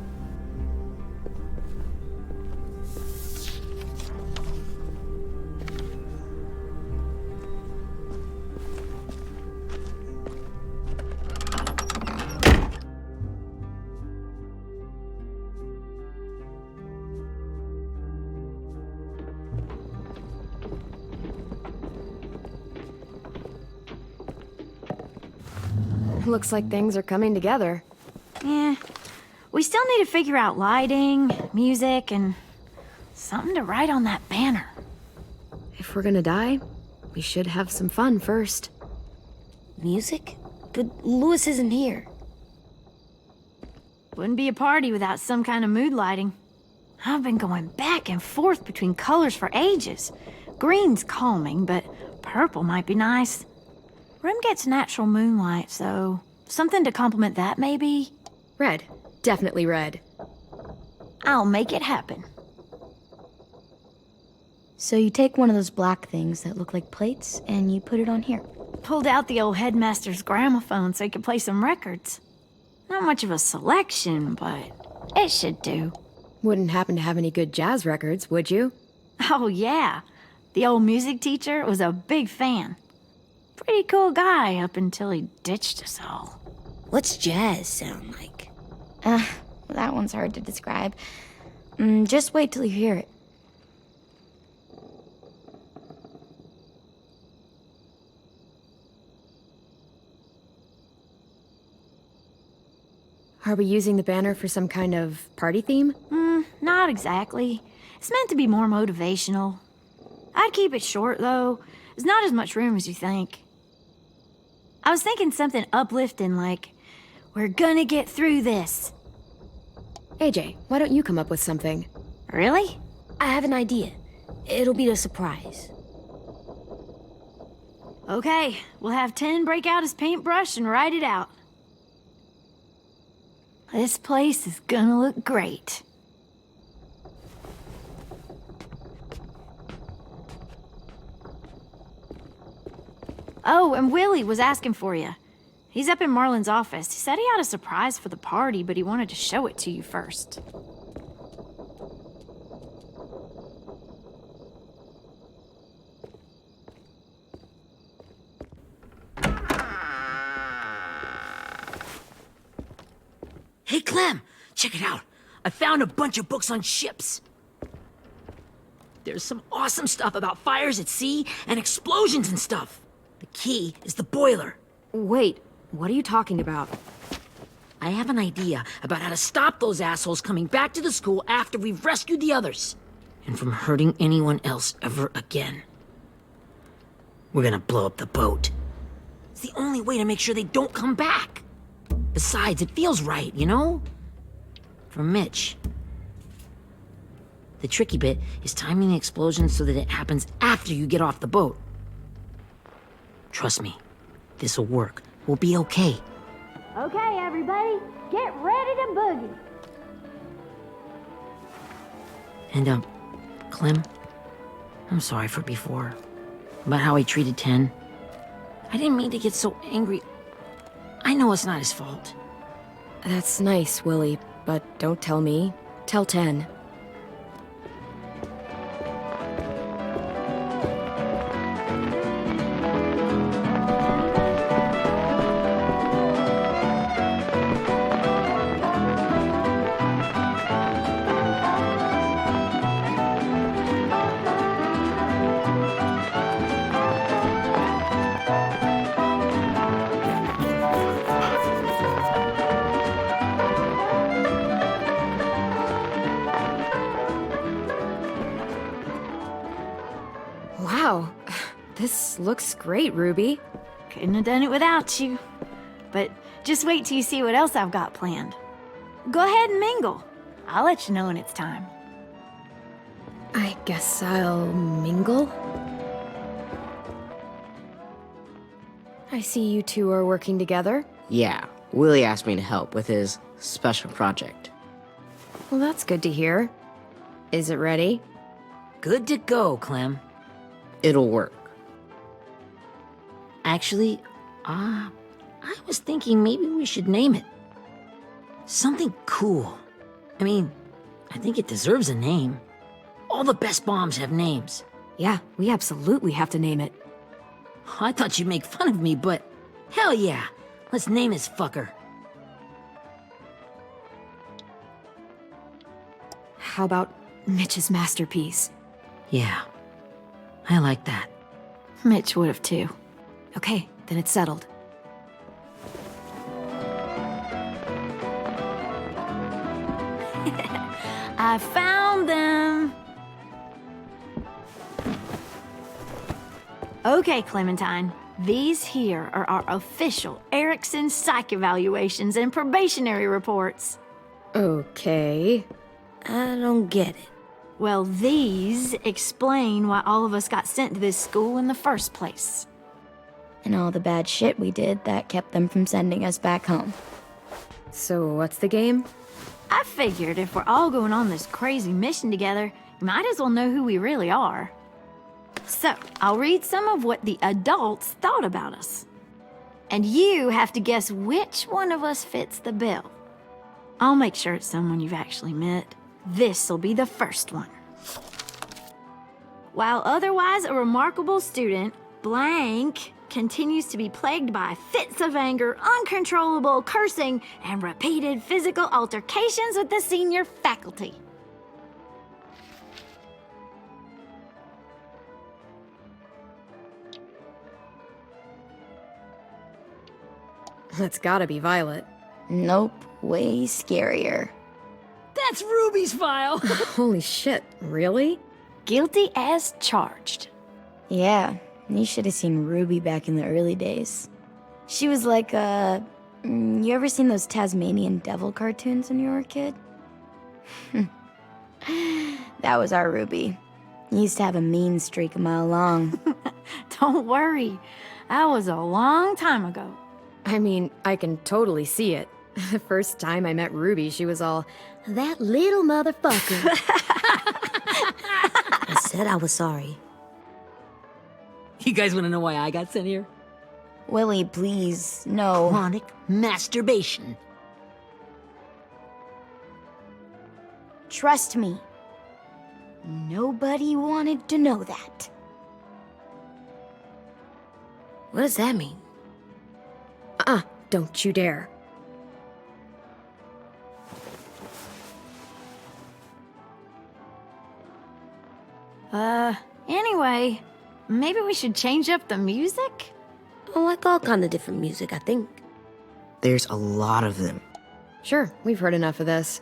Looks like things are coming together. Yeah. We still need to figure out lighting, music, and something to write on that banner. If we're gonna die, we should have some fun first. Music? But Louis isn't here. Wouldn't be a party without some kind of mood lighting. I've been going back and forth between colors for ages. Green's calming, but purple might be nice. Room gets natural moonlight, so something to complement that, maybe? Red. Definitely red. I'll make it happen. So you take one of those black things that look like plates, and you put it on here. Pulled out the old headmaster's gramophone so he could play some records. Not much of a selection, but it should do. Wouldn't happen to have any good jazz records, would you? Oh, yeah. The old music teacher was a big fan. Pretty cool guy up until he ditched us all. What's jazz sound like? That one's hard to describe. Just wait till you hear it. Are we using the banner for some kind of party theme? Not exactly. It's meant to be more motivational. I'd keep it short, though. There's not as much room as you think. I was thinking something uplifting like, "We're gonna get through this." AJ, why don't you come up with something? Really? I have an idea. It'll be a surprise. Okay, we'll have 10 break out his paintbrush and write it out. This place is gonna look great. Oh, and Willie was asking for you. He's up in Marlin's office. He said he had a surprise for the party, but he wanted to show it to you first. Hey, Clem, check it out. I found a bunch of books on ships. There's some awesome stuff about fires at sea and explosions and stuff. The key is the boiler. Wait, what are you talking about? I have an idea about how to stop those assholes coming back to the school after we've rescued the others. And from hurting anyone else ever again. We're gonna blow up the boat. It's the only way to make sure they don't come back. Besides, it feels right, you know? For Mitch. The tricky bit is timing the explosion so that it happens after you get off the boat. Trust me, this'll work. We'll be okay. Okay, everybody, get ready to boogie. And, Clem, I'm sorry for before. About how I treated Ten. I didn't mean to get so angry. I know it's not his fault. That's nice, Willie, but don't tell me. Tell 10. Wow, this looks great, Ruby. Couldn't have done it without you. But just wait till you see what else I've got planned. Go ahead and mingle. I'll let you know when it's time. I guess I'll mingle? I see you two are working together. Yeah, Willie asked me to help with his special project. Well, that's good to hear. Is it ready? Good to go, Clem. It'll work. Actually, I was thinking maybe we should name it. Something cool. I mean, I think it deserves a name. All the best bombs have names. Yeah, we absolutely have to name it. I thought you'd make fun of me, but hell yeah. Let's name this fucker. How about Mitch's masterpiece? Yeah, I like that. Mitch would have too. Okay, then it's settled. I found them! Okay, Clementine. These here are our official Erickson psych evaluations and probationary reports. Okay. I don't get it. Well, these explain why all of us got sent to this school in the first place. And all the bad shit we did that kept them from sending us back home. So what's the game? I figured if we're all going on this crazy mission together, you might as well know who we really are. So, I'll read some of what the adults thought about us. And you have to guess which one of us fits the bill. I'll make sure it's someone you've actually met. This'll be the first one. While otherwise a remarkable student, blank continues to be plagued by fits of anger, uncontrollable cursing, and repeated physical altercations with the senior faculty. That's gotta be Violet. Nope, way scarier. That's Ruby's file. Holy shit, really? Guilty as charged. Yeah, you should have seen Ruby back in the early days. She was like you ever seen those Tasmanian devil cartoons when you were a kid? That was our Ruby. He used to have a mean streak a mile long. Don't worry, that was a long time ago. I mean, I can totally see it. The first time I met Ruby, she was all, that little motherfucker. I said I was sorry. You guys want to know why I got sent here? Willie, please, no. Chronic masturbation. Trust me. Nobody wanted to know that. What does that mean? Don't you dare. Anyway, maybe we should change up the music? I like all kind of different music, I think. There's a lot of them. Sure, we've heard enough of this.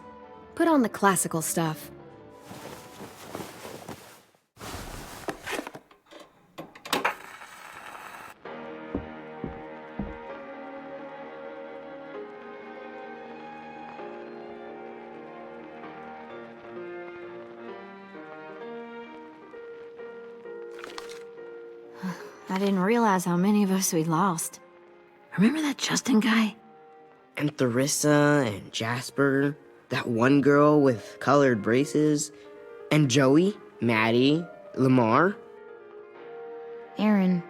Put on the classical stuff. I didn't realize how many of us we'd lost. Remember that Justin guy? And Theresa and Jasper, that one girl with colored braces, and Joey, Maddie, Lamar. Aaron.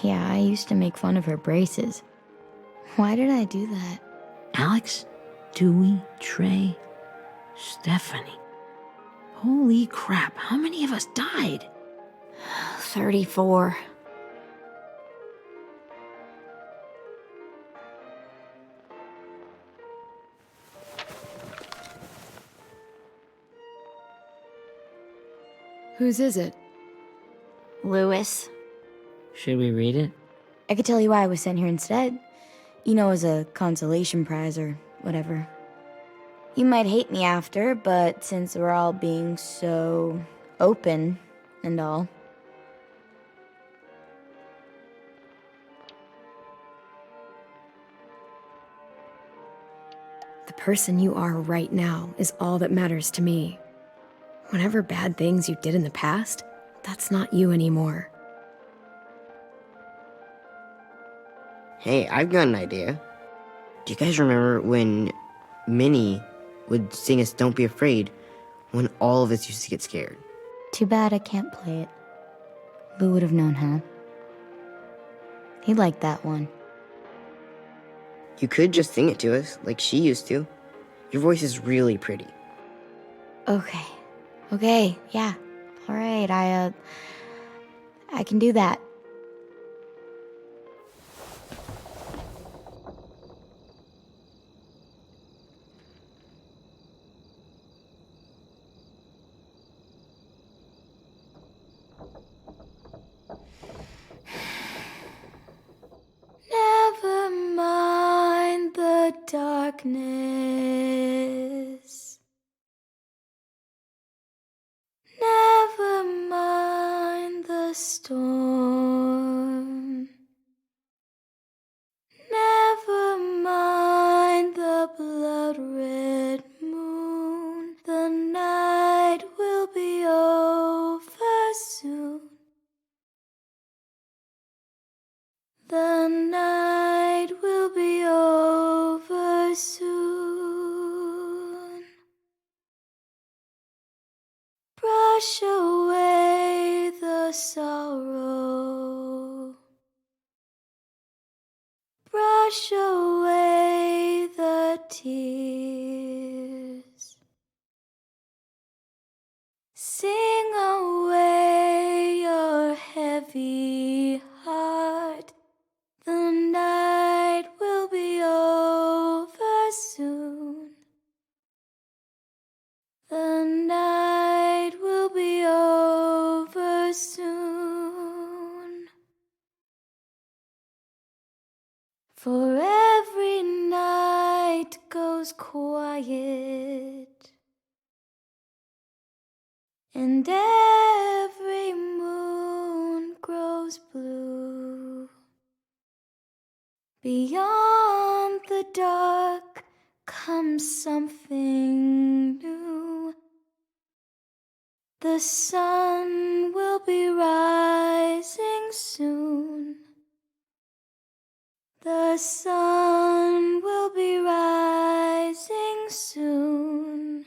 Yeah, I used to make fun of her braces. Why did I do that? Alex, Dewey, Trey, Stephanie. Holy crap, how many of us died? 34. Whose is it? Lewis. Should we read it? I could tell you why I was sent here instead. You know, as a consolation prize or whatever. You might hate me after, but since we're all being so open and all. The person you are right now is all that matters to me. Whatever bad things you did in the past, that's not you anymore. Hey, I've got an idea. Do you guys remember when Minnie would sing us Don't Be Afraid when all of us used to get scared? Too bad I can't play it. Lou would have known how. He liked that one. You could just sing it to us, like she used to. Your voice is really pretty. Okay, yeah. All right, I can do that. Never mind the darkness. Never mind the storm. Never mind the blood-red moon. The night will be over soon. The night will be over soon. Brush away the sorrow. Brush away the tears. Sing away your heavy heart. The night will be over soon. The night will be over soon. For every night goes quiet, and every moon grows blue. Beyond the dark comes something new. The sun will be rising soon. The sun will be rising soon.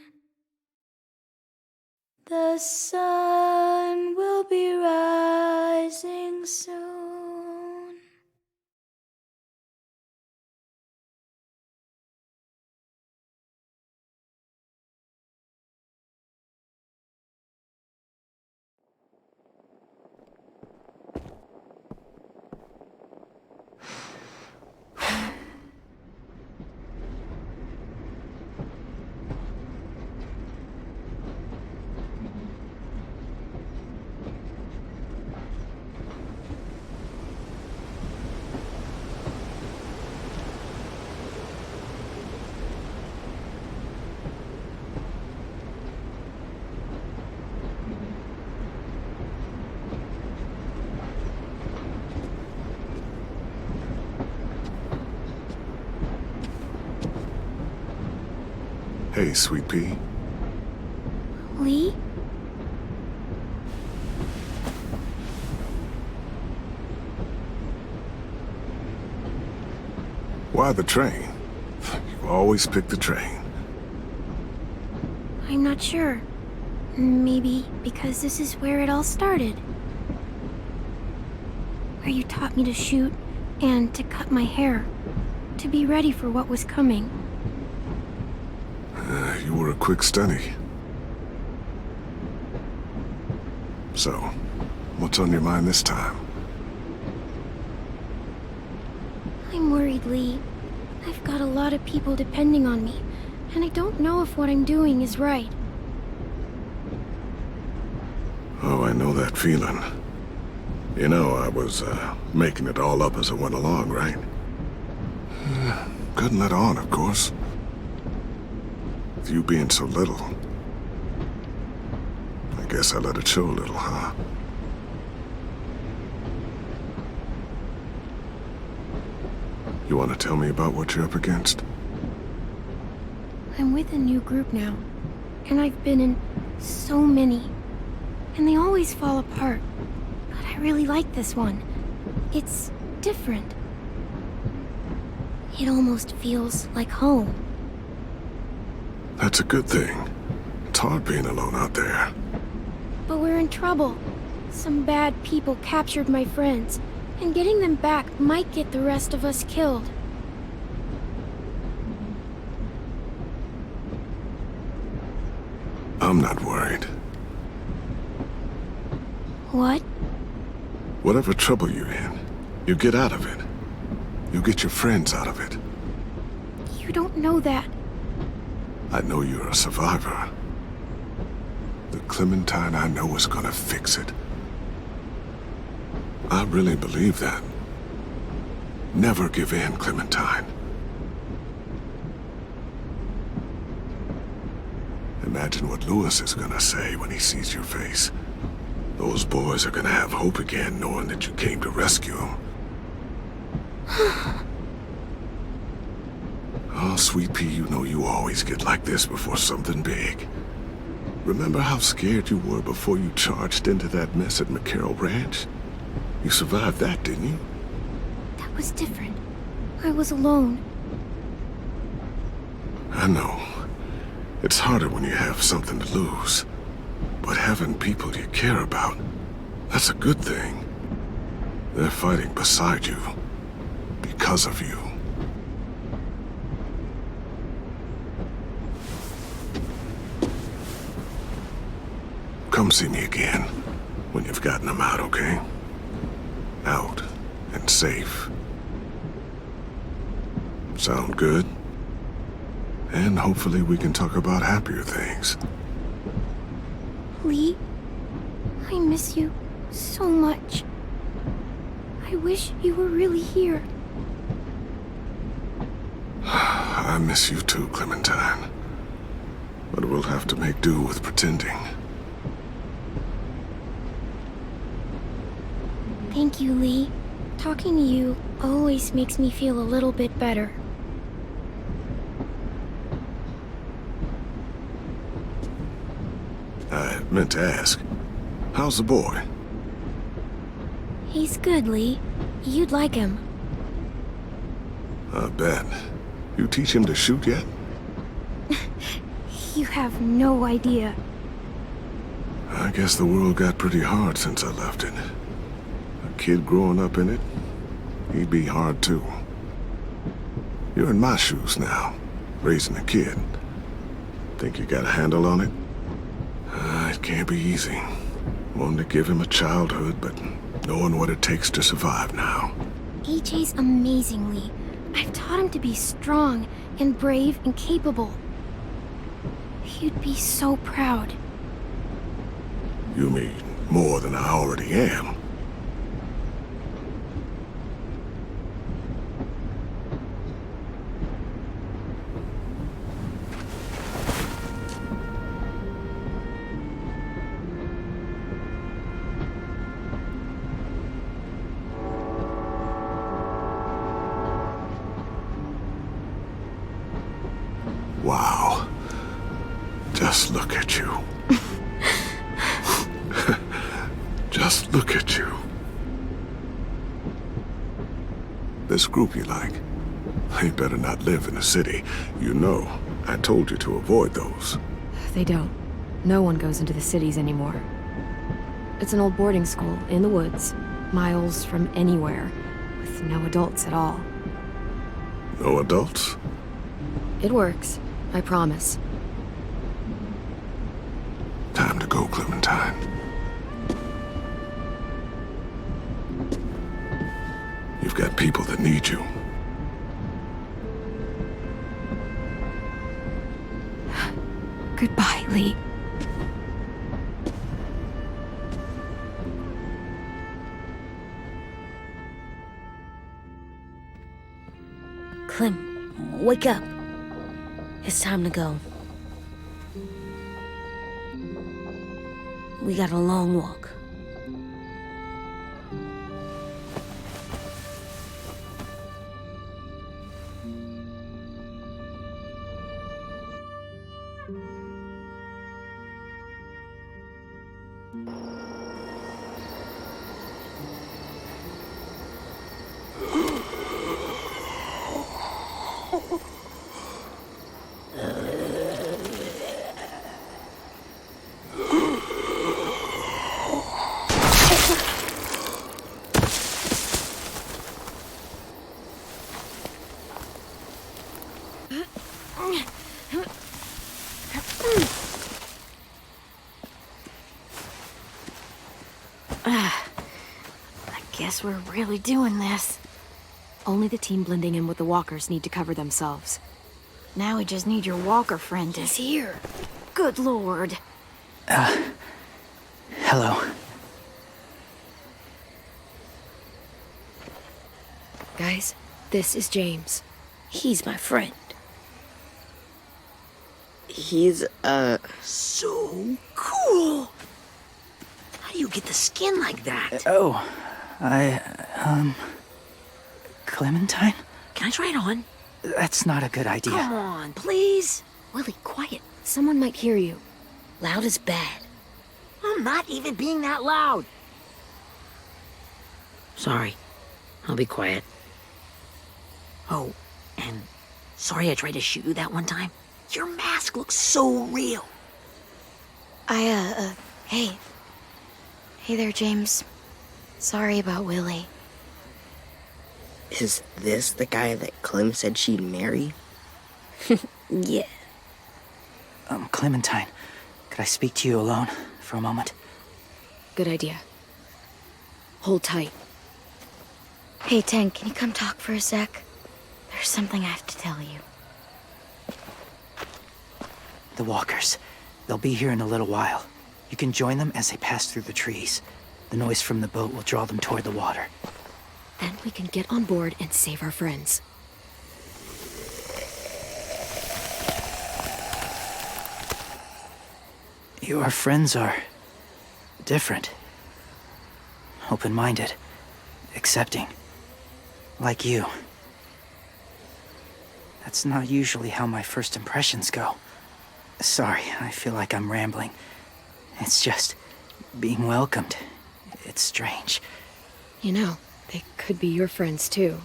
The sun will be rising soon. Hey, Sweet Pea. Lee? Why the train? You always pick the train. I'm not sure. Maybe because this is where it all started. Where you taught me to shoot and to cut my hair. To be ready for what was coming. You were a quick study. So, what's on your mind this time? I'm worried, Lee. I've got a lot of people depending on me, and I don't know if what I'm doing is right. Oh, I know that feeling. You know, I was making it all up as I went along, right? Couldn't let on, of course. With you being so little, I guess I let it show a little, huh? You want to tell me about what you're up against? I'm with a new group now, and I've been in so many, and they always fall apart. But I really like this one. It's different. It almost feels like home. That's a good thing. It's hard being alone out there. But we're in trouble. Some bad people captured my friends, and getting them back might get the rest of us killed. I'm not worried. What? Whatever trouble you're in, you get out of it. You get your friends out of it. You don't know that. I know you're a survivor. The Clementine I know is gonna fix it. I really believe that. Never give in, Clementine. Imagine what Lewis is gonna say when he sees your face. Those boys are gonna have hope again, knowing that you came to rescue them. Oh, Sweet Pea, you know you always get like this before something big. Remember how scared you were before you charged into that mess at McCarroll Ranch? You survived that, didn't you? That was different. I was alone. I know. It's harder when you have something to lose. But having people you care about, that's a good thing. They're fighting beside you. Because of you. Come see me again when you've gotten them out, okay? Out and safe. Sound good? And hopefully we can talk about happier things. Lee, I miss you so much. I wish you were really here. I miss you too, Clementine. But we'll have to make do with pretending. Thank you, Lee. Talking to you always makes me feel a little bit better. I meant to ask, how's the boy? He's good, Lee. You'd like him. I bet. You teach him to shoot yet? You have no idea. I guess the world got pretty hard since I left it. A kid growing up in it, he'd be hard too. You're in my shoes now, raising a kid. Think you got a handle on it? It can't be easy. Wanting to give him a childhood, but knowing what it takes to survive now. AJ's amazing, Lee. I've taught him to be strong and brave and capable. You'd be so proud. You mean more than I already am? Wow. Just look at you. Just look at you. This group you like, they better not live in the city. You know, I told you to avoid those. They don't. No one goes into the cities anymore. It's an old boarding school in the woods, miles from anywhere, with no adults at all. No adults? It works, I promise. Time to go, Clementine. You've got people that need you. Goodbye, Lee. Clem, wake up. It's time to go. We got a long walk. I guess we're really doing this. Only the team blending in with the walkers need to cover themselves. Now we just need your walker friend to... He's here. Good lord. Hello. Guys, this is James. He's my friend. He's, So cool! How do you get the skin like that? Clementine? Can I try it on? That's not a good idea. Come on, please. Willie, quiet. Someone might hear you. Loud is bad. I'm not even being that loud. Sorry. I'll be quiet. Oh, and sorry I tried to shoot you that one time. Your mask looks so real. Hey. Hey there, James. Sorry about Willie. is this the guy that Clem said she'd marry? Yeah. Clementine, could I speak to you alone for a moment? Good idea. Hold tight. Hey, Tank, can you come talk for a sec? There's something I have to tell you. The walkers. They'll be here in a little while. You can join them as they pass through the trees. The noise from the boat will draw them toward the water. Then we can get on board and save our friends. Your friends are different. Open-minded. Accepting. Like you. That's not usually how my first impressions go. Sorry, I feel like I'm rambling. It's just being welcomed. It's strange. You know, they could be your friends too.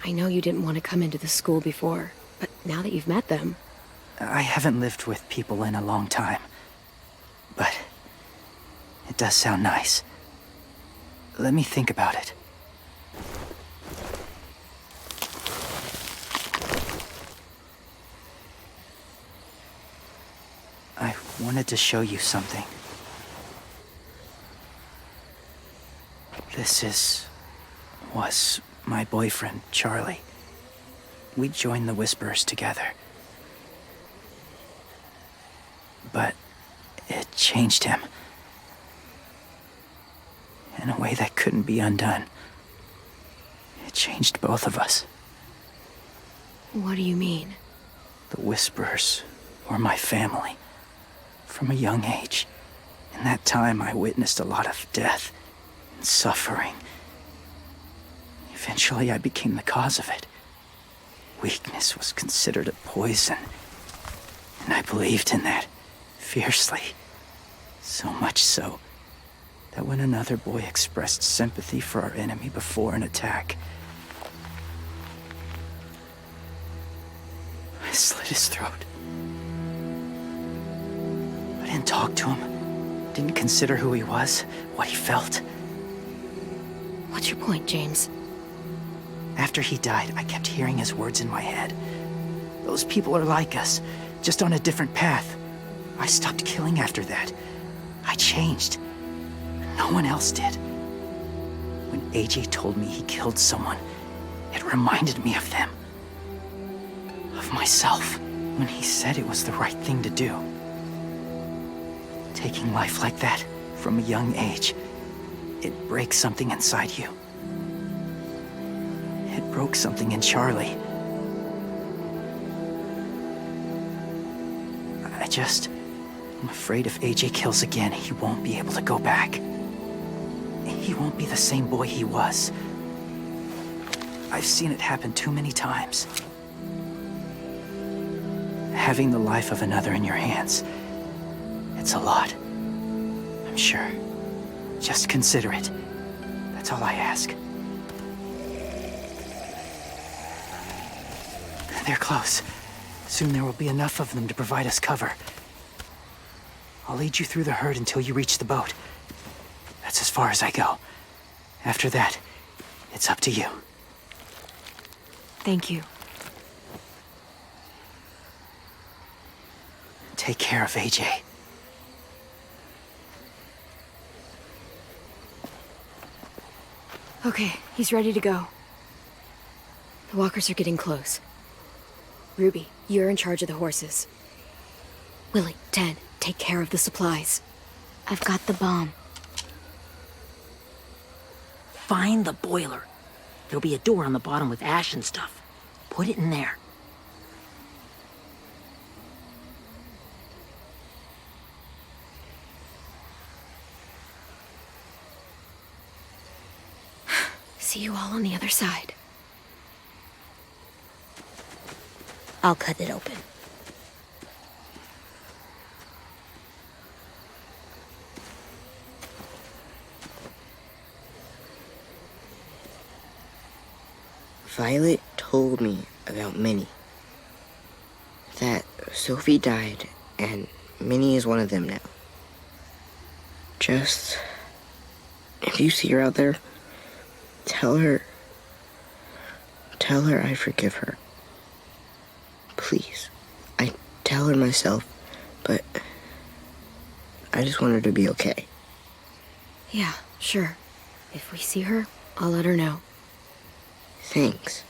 I know you didn't want to come into the school before, but now that you've met them... I haven't lived with people in a long time. But it does sound nice. Let me think about it. I wanted to show you something. Was my boyfriend, Charlie. We joined the Whisperers together. But it changed him. In a way that couldn't be undone. It changed both of us. What do you mean? The Whisperers were my family. From a young age. In that time, I witnessed a lot of death and suffering. Eventually, I became the cause of it. Weakness was considered a poison. And I believed in that, fiercely. So much so, that when another boy expressed sympathy for our enemy before an attack, I slit his throat. I didn't talk to him. Didn't consider who he was, what he felt. What's your point, James? After he died, I kept hearing his words in my head. Those people are like us, just on a different path. I stopped killing after that. I changed. No one else did. When AJ told me he killed someone, it reminded me of them. Of myself. When he said it was the right thing to do. Taking life like that, from a young age, it breaks something inside you. It broke something in Charlie. I'm afraid if AJ kills again, he won't be able to go back. He won't be the same boy he was. I've seen it happen too many times. Having the life of another in your hands, it's a lot. I'm sure. Just consider it. That's all I ask. They're close. Soon there will be enough of them to provide us cover. I'll lead you through the herd until you reach the boat. That's as far as I go. After that, it's up to you. Thank you. Take care of AJ. Okay, he's ready to go. The walkers are getting close. Ruby, you're in charge of the horses. Willie, Ted, take care of the supplies. I've got the bomb. Find the boiler. There'll be a door on the bottom with ash and stuff. Put it in there. See you all on the other side. I'll cut it open. Violet told me about Minnie. That Sophie died, and Minnie is one of them now. Just... if you see her out there, tell her I forgive her. Please. I tell her myself, but I just want her to be okay. Yeah, sure. If we see her, I'll let her know. Thanks.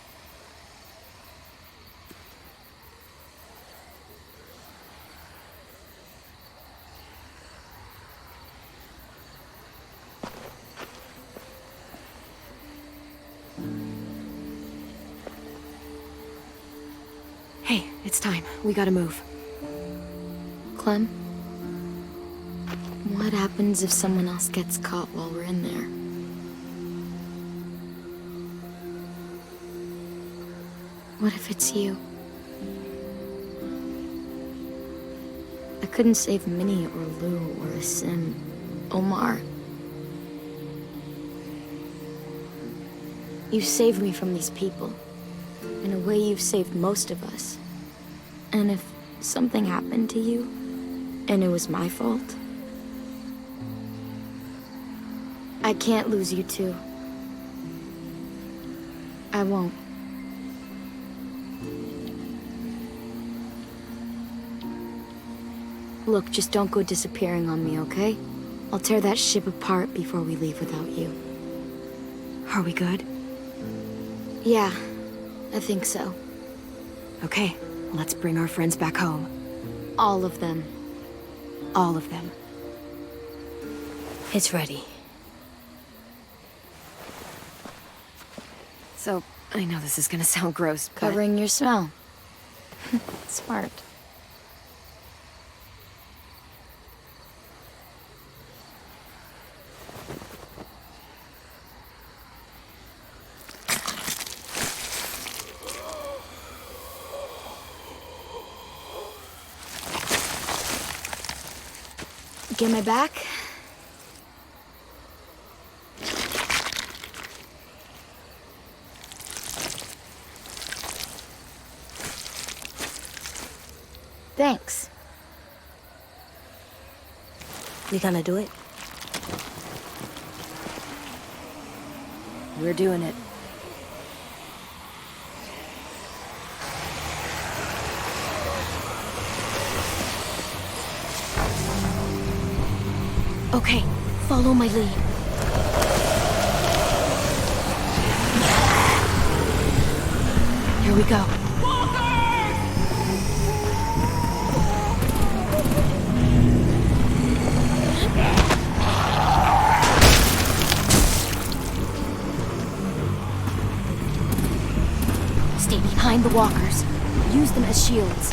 Hey, it's time. We gotta move. Clem? What happens if someone else gets caught while we're in there? What if it's you? I couldn't save Minnie or Lou or Asim, Omar. You saved me from these people. In a way, you've saved most of us. And if something happened to you, and it was my fault, I can't lose you too. I won't. Look, just don't go disappearing on me, okay? I'll tear that ship apart before we leave without you. Are we good? Yeah, I think so. Okay, let's bring our friends back home. All of them. All of them. It's ready. So, I know this is gonna sound gross, but... Covering your smell. Smart. Get my back? Thanks. You gonna do it? We're doing it. Okay, follow my lead. Here we go. Stay behind the walkers. Use them as shields.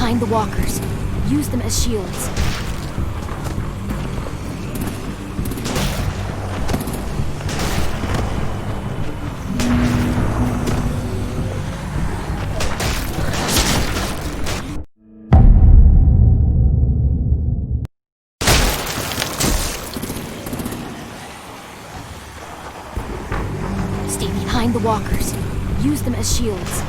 behind the walkers. Use them as shields. Stay behind the walkers. Use them as shields.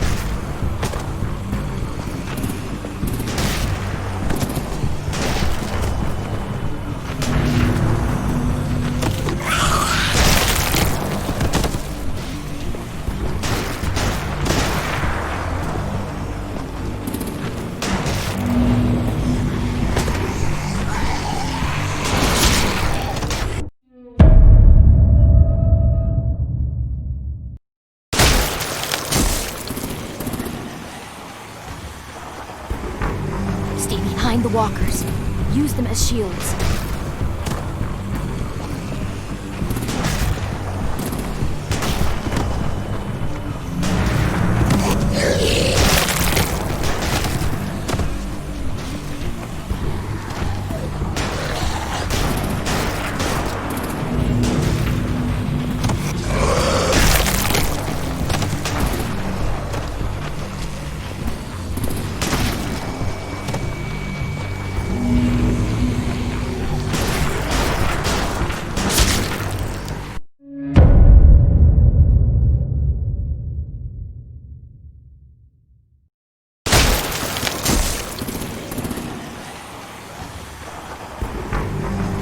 Stay behind the walkers. Use them as shields.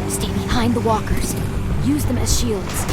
Stay behind the walkers. Use them as shields.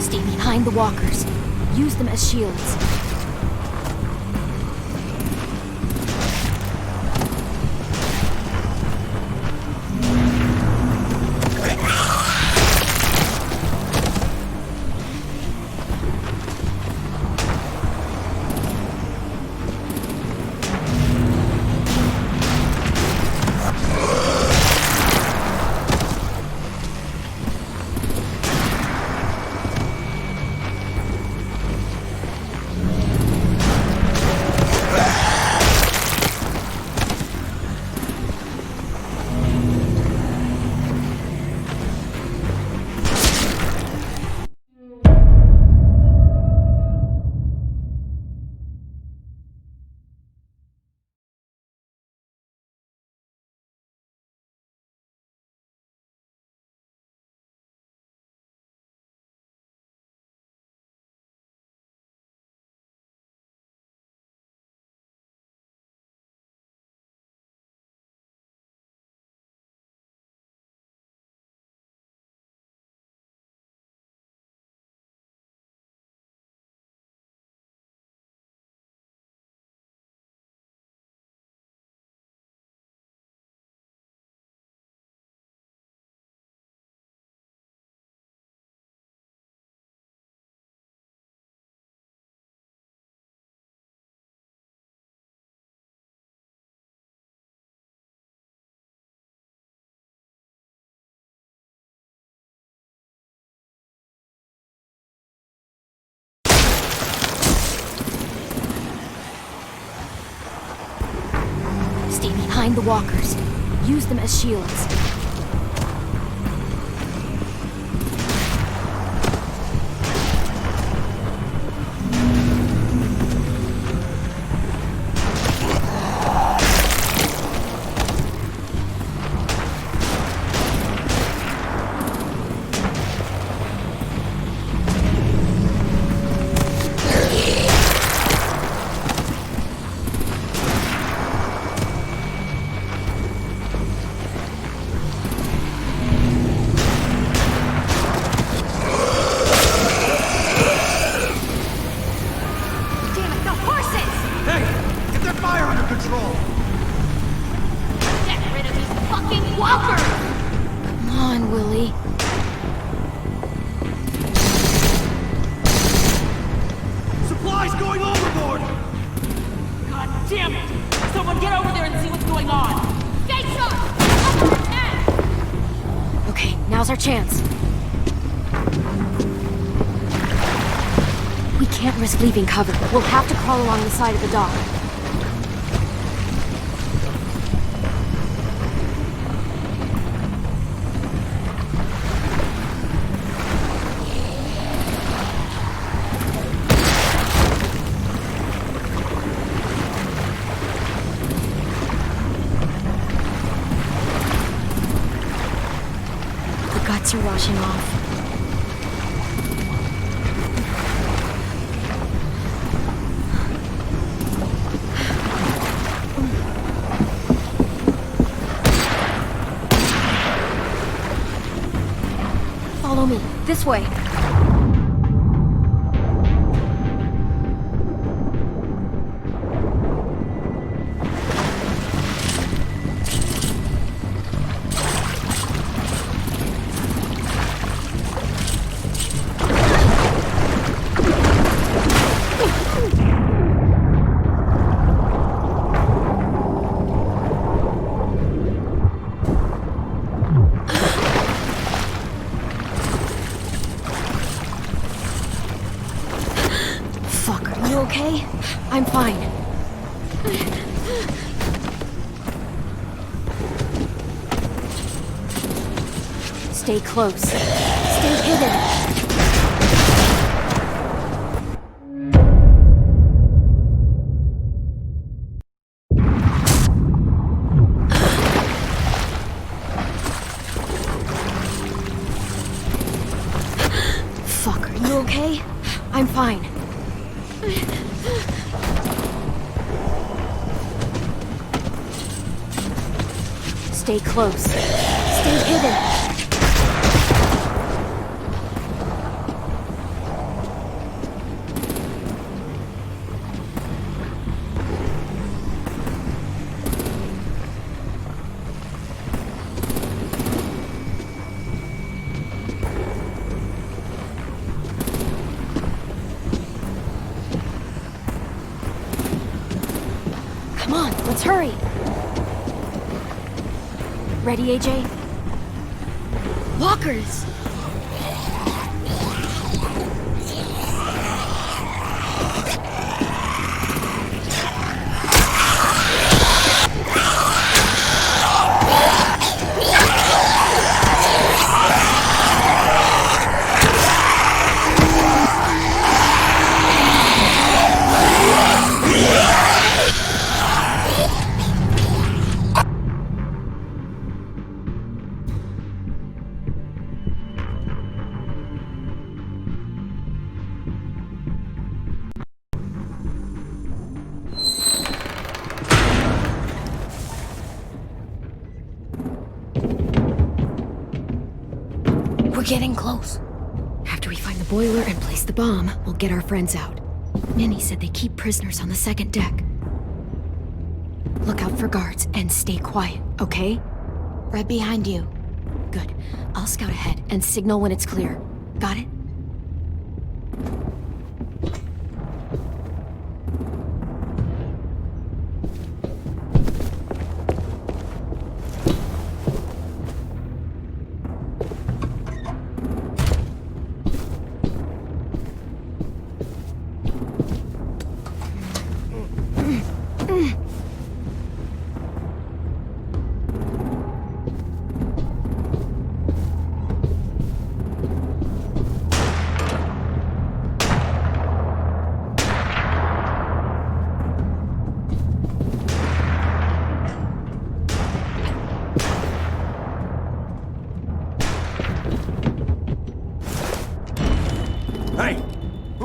Stay behind the walkers. Use them as shields. behind the walkers. Use them as shields. Now's our chance. We can't risk leaving cover. We'll have to crawl along the side of the dock. Guts are washing off. Follow me. This way. Okay? I'm fine. Stay close. Stay hidden. Fuck, are you okay? I'm fine. Stay close. Stay hidden. Come on, let's hurry. Ready, AJ? Walkers! We're getting close. After we find the boiler and place the bomb, we'll get our friends out. Minnie said they keep prisoners on the second deck. Look out for guards and stay quiet, okay? Right behind you. Good. I'll scout ahead and signal when it's clear. Got it?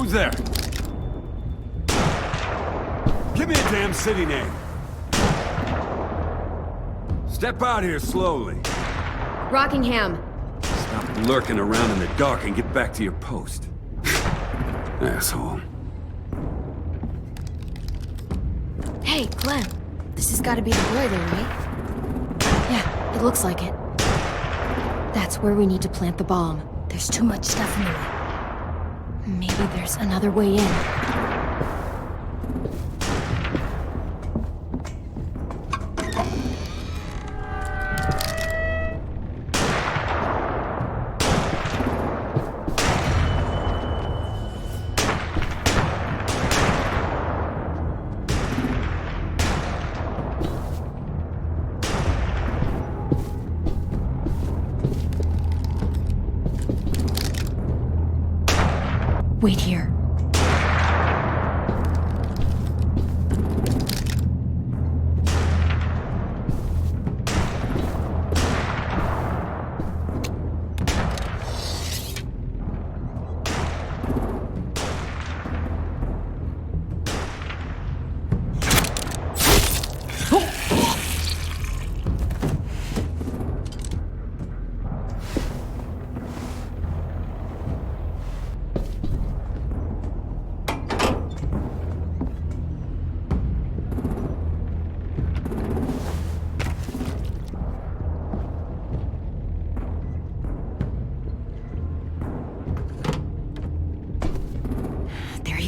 Who's there? Give me a damn city name. Step out here slowly. Rockingham. Stop lurking around in the dark and get back to your post. Asshole. Hey, Clem. This has got to be the boiler, right? Yeah, it looks like it. That's where we need to plant the bomb. There's too much stuff in the way. Maybe there's another way in. Wait here.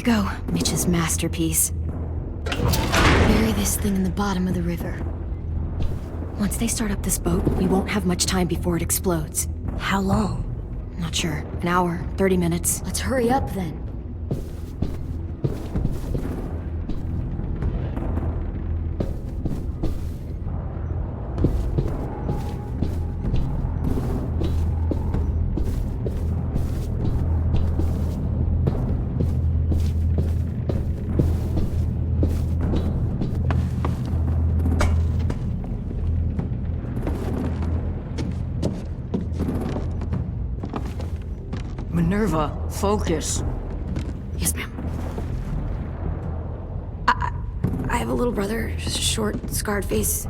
Go, Mitch's masterpiece. Bury this thing in the bottom of the river. Once they start up this boat, we won't have much time before it explodes. How long? Not sure. An hour, 30 minutes. Let's hurry up then. Minerva, focus. Yes, ma'am. I have a little brother, short, scarred face.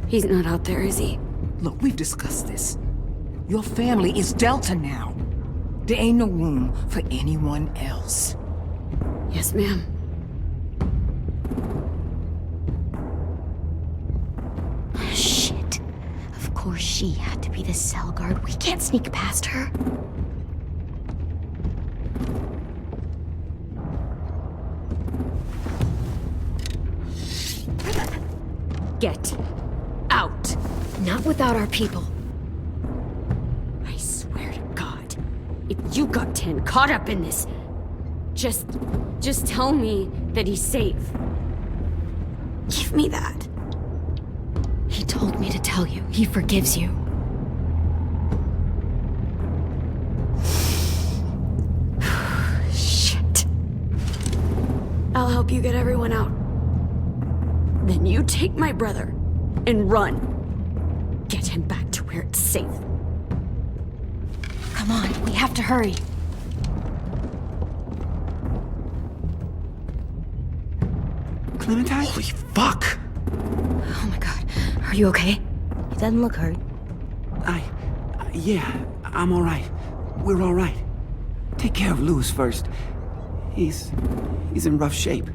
He's not out there, is he? Look, we've discussed this. Your family is Delta now. There ain't no room for anyone else. Yes, ma'am. Shit. Of course she had to be the cell guard. We can't sneak past her. Get out. Not without our people. I swear to God, if you got 10 caught up in this, just tell me that he's safe. Give me that. He told me to tell you. He forgives you. Shit. I'll help you get everyone out. Then you take my brother and run. Get him back to where it's safe. Come on, we have to hurry. Clementine? Holy fuck! Oh my god. Are you okay? He doesn't look hurt. Yeah, I'm alright. We're alright. Take care of Louis first. He's in rough shape.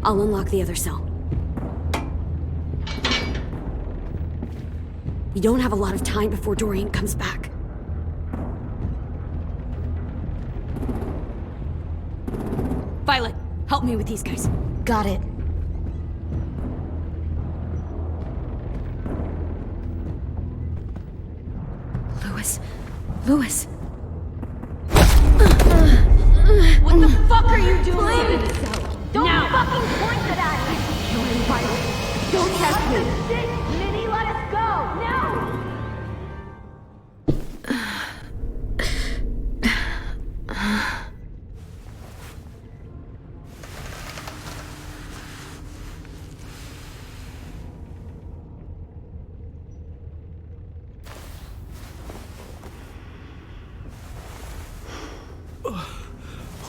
I'll unlock the other cell. We don't have a lot of time before Dorian comes back. Violet, help me with these guys. Got it. Louis. What the fuck are you doing? Don't fucking point that at me! Kill him, Violet. Don't test me. Minnie, let us go! No!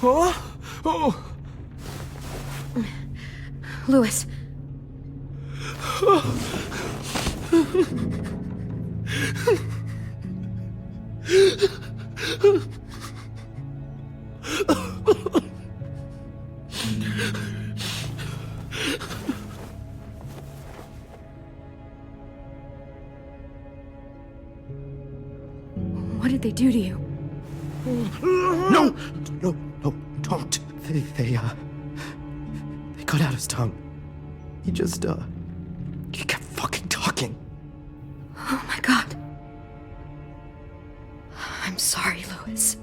Huh? Oh. Lewis. What did they do to you? No! No, no, don't. They cut out his tongue. He kept fucking talking. Oh my god. I'm sorry, Lewis.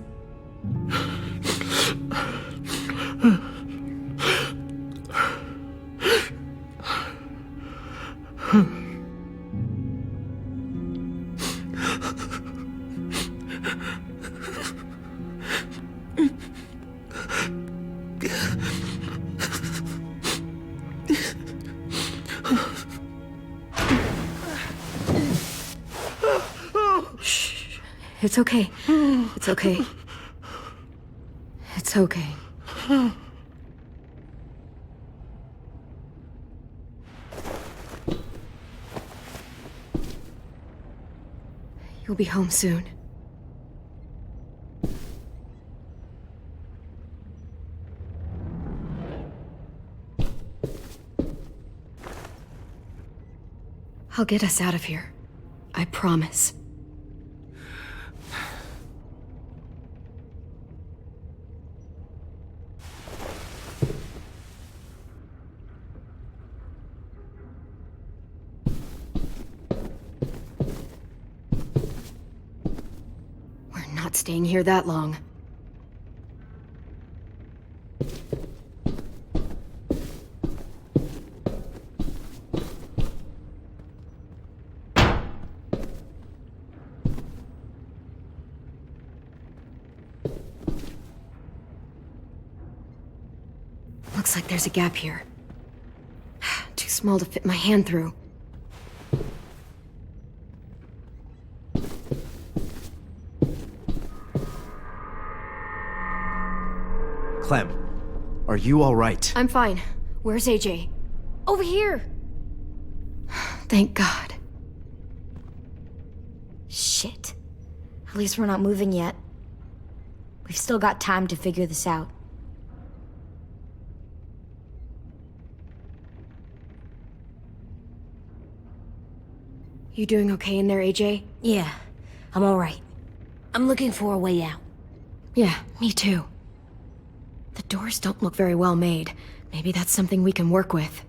Shh. It's okay. It's okay. It's okay. You'll be home soon. I'll get us out of here. I promise. We're not staying here that long. Looks like there's a gap here. Too small to fit my hand through. Clem, are you all right? I'm fine. Where's AJ? Over here! Thank God. Shit. At least we're not moving yet. We've still got time to figure this out. You doing okay in there, AJ? Yeah, I'm alright. I'm looking for a way out. Yeah, me too. The doors don't look very well made. Maybe that's something we can work with.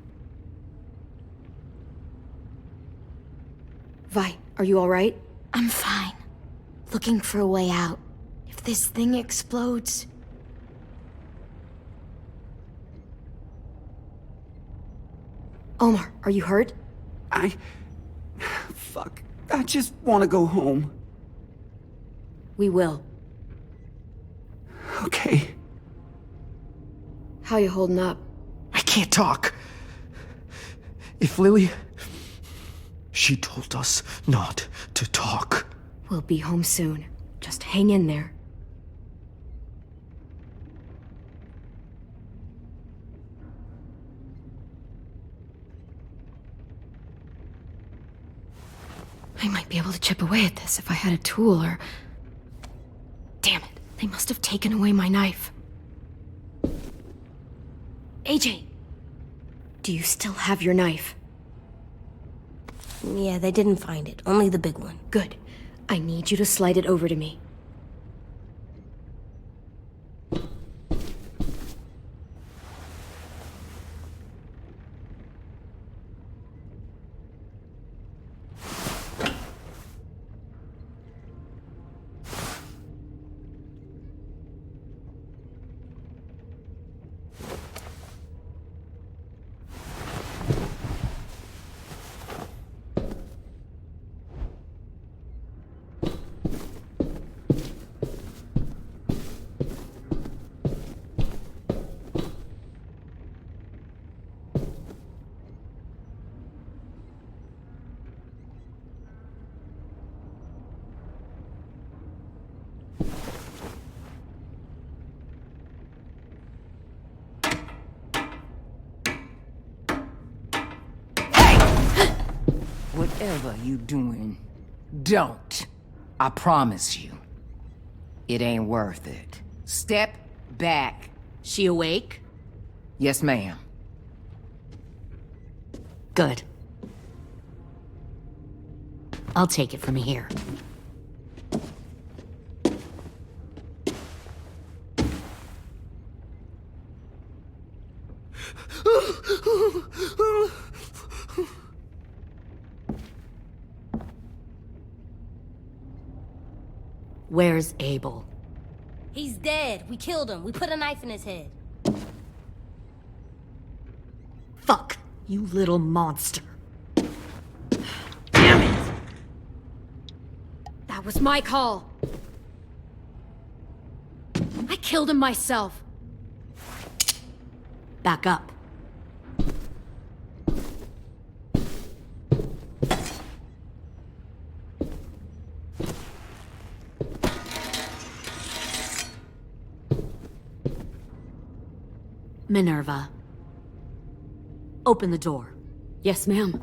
Vi, are you alright? I'm fine. Looking for a way out. If this thing explodes... Omar, are you hurt? Fuck. I just want to go home. We will. Okay. How you holding up? I can't talk. If Lily... She told us not to talk. We'll be home soon. Just hang in there. I might be able to chip away at this if I had a tool or... Damn it, they must have taken away my knife. AJ! Do you still have your knife? Yeah, they didn't find it. Only the big one. Good. I need you to slide it over to me. Whatever you doing, don't. I promise you. It ain't worth it. Step back. She awake? Yes, ma'am. Good. I'll take it from here. Where's Abel? He's dead. We killed him. We put a knife in his head. Fuck, you little monster. Damn it! That was my call. I killed him myself. Back up. Minerva. Open the door. Yes, ma'am.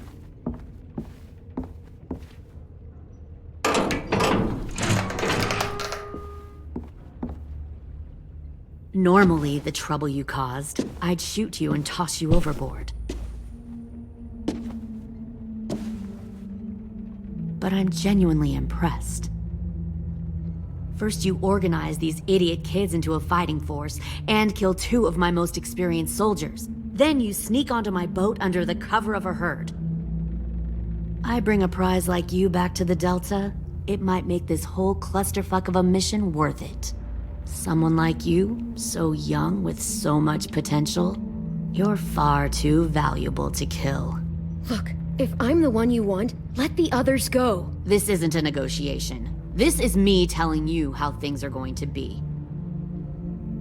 Normally, the trouble you caused, I'd shoot you and toss you overboard. But I'm genuinely impressed. First, you organize these idiot kids into a fighting force and kill 2 of my most experienced soldiers. Then you sneak onto my boat under the cover of a herd. I bring a prize like you back to the Delta, it might make this whole clusterfuck of a mission worth it. Someone like you, so young with so much potential, you're far too valuable to kill. Look, if I'm the one you want, let the others go. This isn't a negotiation. This is me telling you how things are going to be.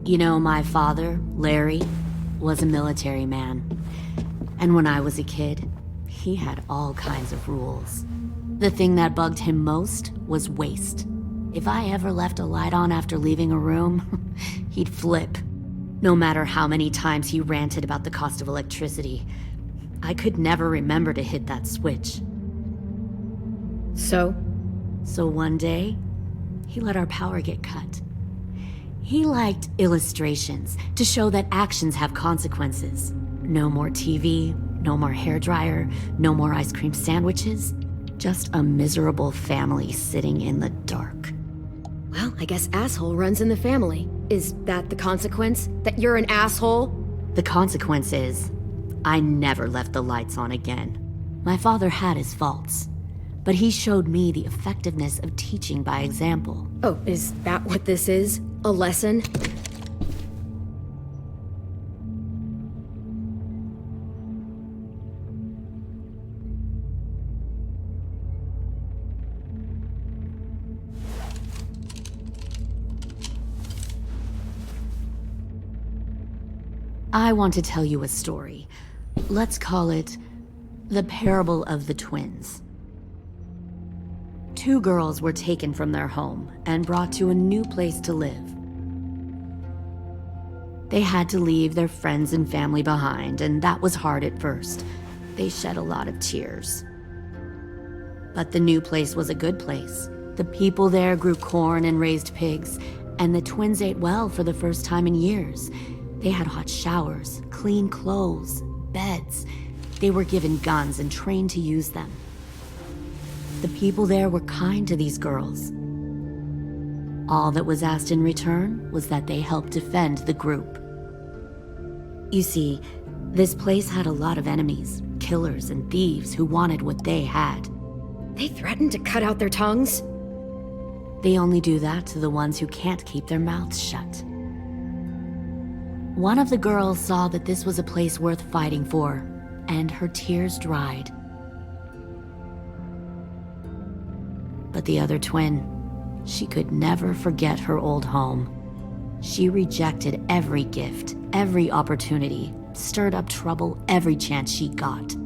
You know, my father, Larry, was a military man. And when I was a kid, he had all kinds of rules. The thing that bugged him most was waste. If I ever left a light on after leaving a room, he'd flip. No matter how many times he ranted about the cost of electricity, I could never remember to hit that switch. So one day, he let our power get cut. He liked illustrations to show that actions have consequences. No more TV, no more hairdryer, no more ice cream sandwiches. Just a miserable family sitting in the dark. Well, I guess asshole runs in the family. Is that the consequence? That you're an asshole? The consequence is, I never left the lights on again. My father had his faults, but he showed me the effectiveness of teaching by example. Oh, is that what this is? A lesson? I want to tell you a story. Let's call it the Parable of the Twins. 2 girls were taken from their home and brought to a new place to live. They had to leave their friends and family behind, and that was hard at first. They shed a lot of tears. But the new place was a good place. The people there grew corn and raised pigs, and the twins ate well for the first time in years. They had hot showers, clean clothes, beds. They were given guns and trained to use them. The people there were kind to these girls. All that was asked in return was that they help defend the group. You see, this place had a lot of enemies, killers and thieves who wanted what they had. They threatened to cut out their tongues? They only do that to the ones who can't keep their mouths shut. One of the girls saw that this was a place worth fighting for, and her tears dried. But the other twin, she could never forget her old home. She rejected every gift, every opportunity, stirred up trouble every chance she got.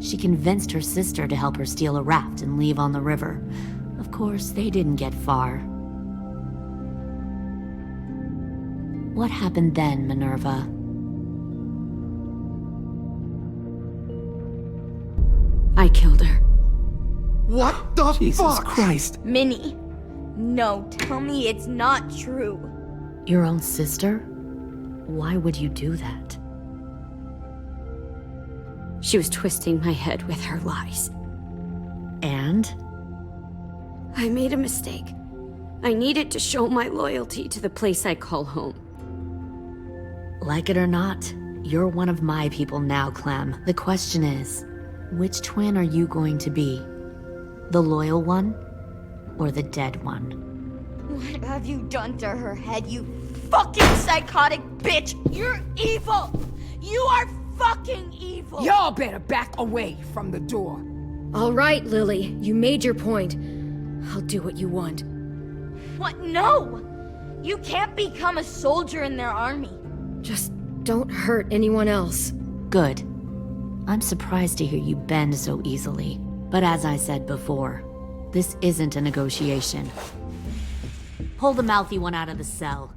She convinced her sister to help her steal a raft and leave on the river. Of course, they didn't get far. What happened then, Minerva? I killed her. What the Jesus fuck? Christ. Minnie, no, tell me it's not true. Your own sister? Why would you do that? She was twisting my head with her lies. And? I made a mistake. I needed to show my loyalty to the place I call home. Like it or not, you're one of my people now, Clem. The question is, which twin are you going to be? The loyal one, or the dead one? What have you done to her head, you fucking psychotic bitch? You're evil! You are fucking evil! Y'all better back away from the door. All right, Lily, you made your point. I'll do what you want. What? No! You can't become a soldier in their army. Just don't hurt anyone else. Good. I'm surprised to hear you bend so easily. But as I said before, this isn't a negotiation. Pull the mouthy one out of the cell.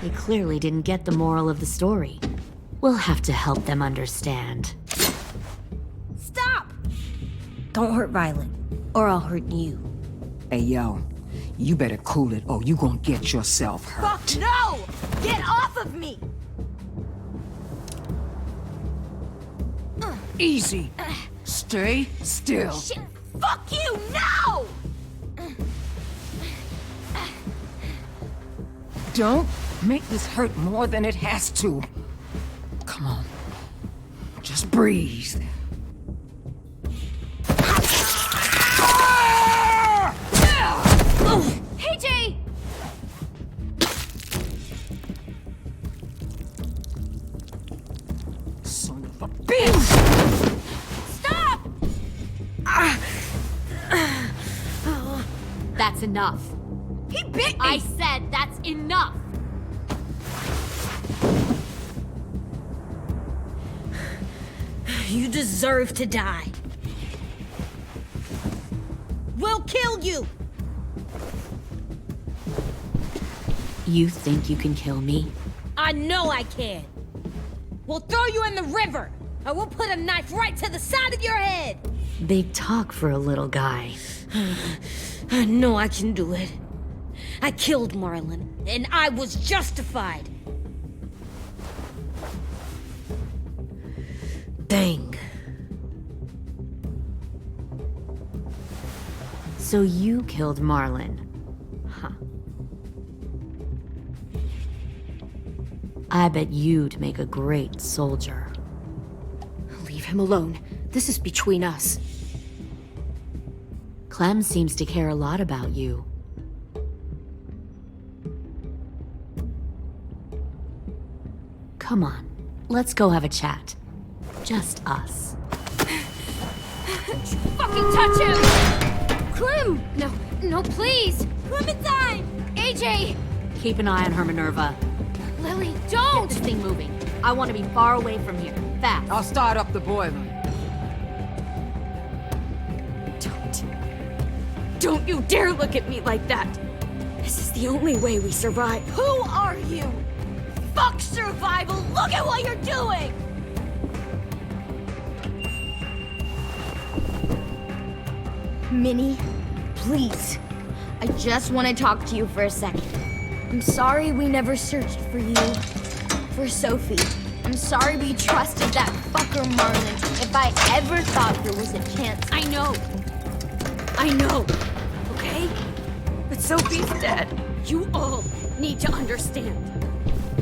They clearly didn't get the moral of the story. We'll have to help them understand. Stop! Don't hurt Violet, or I'll hurt you. Hey, yo. You better cool it, or you gonna get yourself hurt. Fuck no! Get off of me! Easy. Stay still. Shit! Fuck you! No! Don't make this hurt more than it has to. Come on. Just breathe. Hey, Jay! Son of a bitch! Stop! That's enough. He bit me! I said that's enough! You deserve to die. We'll kill you! You think you can kill me? I know I can. We'll throw you in the river, and we'll put a knife right to the side of your head. Big talk for a little guy. I know I can do it. I killed Marlon, and I was justified. Dang. So you killed Marlon. Huh. I bet you'd make a great soldier. Leave him alone. This is between us. Clem seems to care a lot about you. Come on, let's go have a chat. Just us. Fucking touch him! Clem! No, please! Clementine! AJ! Keep an eye on her, Minerva. Lily, Get don't! this thing moving. I want to be far away from here. Fast. I'll start up the boiler. Don't you dare look at me like that! This is the only way we survive. Who are you? Fuck survival! Look at what you're doing! Minnie, please. I just want to talk to you for a second. I'm sorry we never searched for you. For Sophie. I'm sorry we trusted that fucker Marlon. If I ever thought there was a chance. I know, okay? But Sophie's dead. You all need to understand.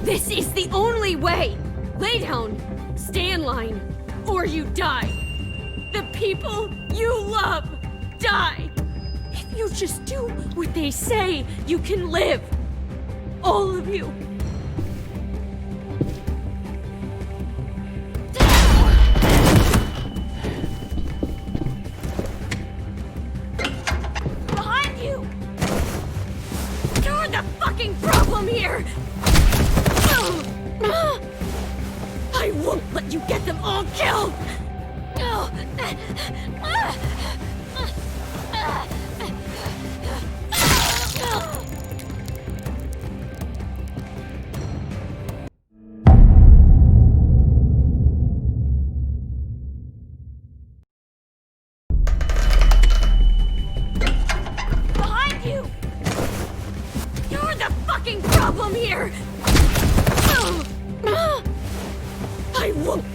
This is the only way! Lay down, stay in line, or you die. The people you love die. If you just do what they say, you can live. All of you. Behind you! You're the fucking problem here! I won't let you get them all killed!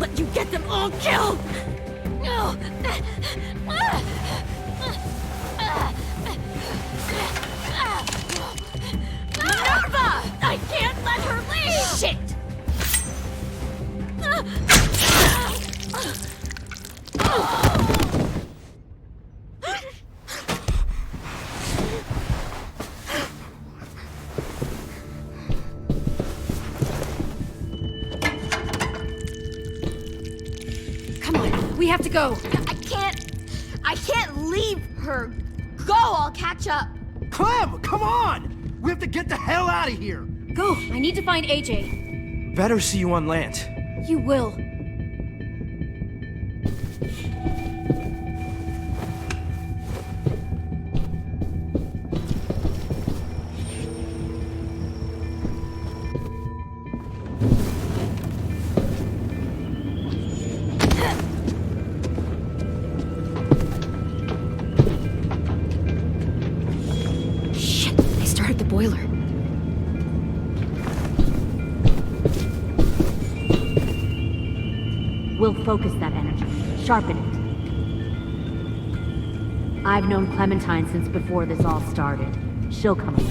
let you get them all killed! No! Minerva! I can't let her leave! Shit! Come on, we have to go. I can't leave her. Go, I'll catch up. Clem, come on! We have to get the hell out of here! Go, I need to find AJ. Better see you on land. You will. Shit, they started the boiler. We'll focus that energy, sharpen it. I've known Clementine since before this all started. She'll come around.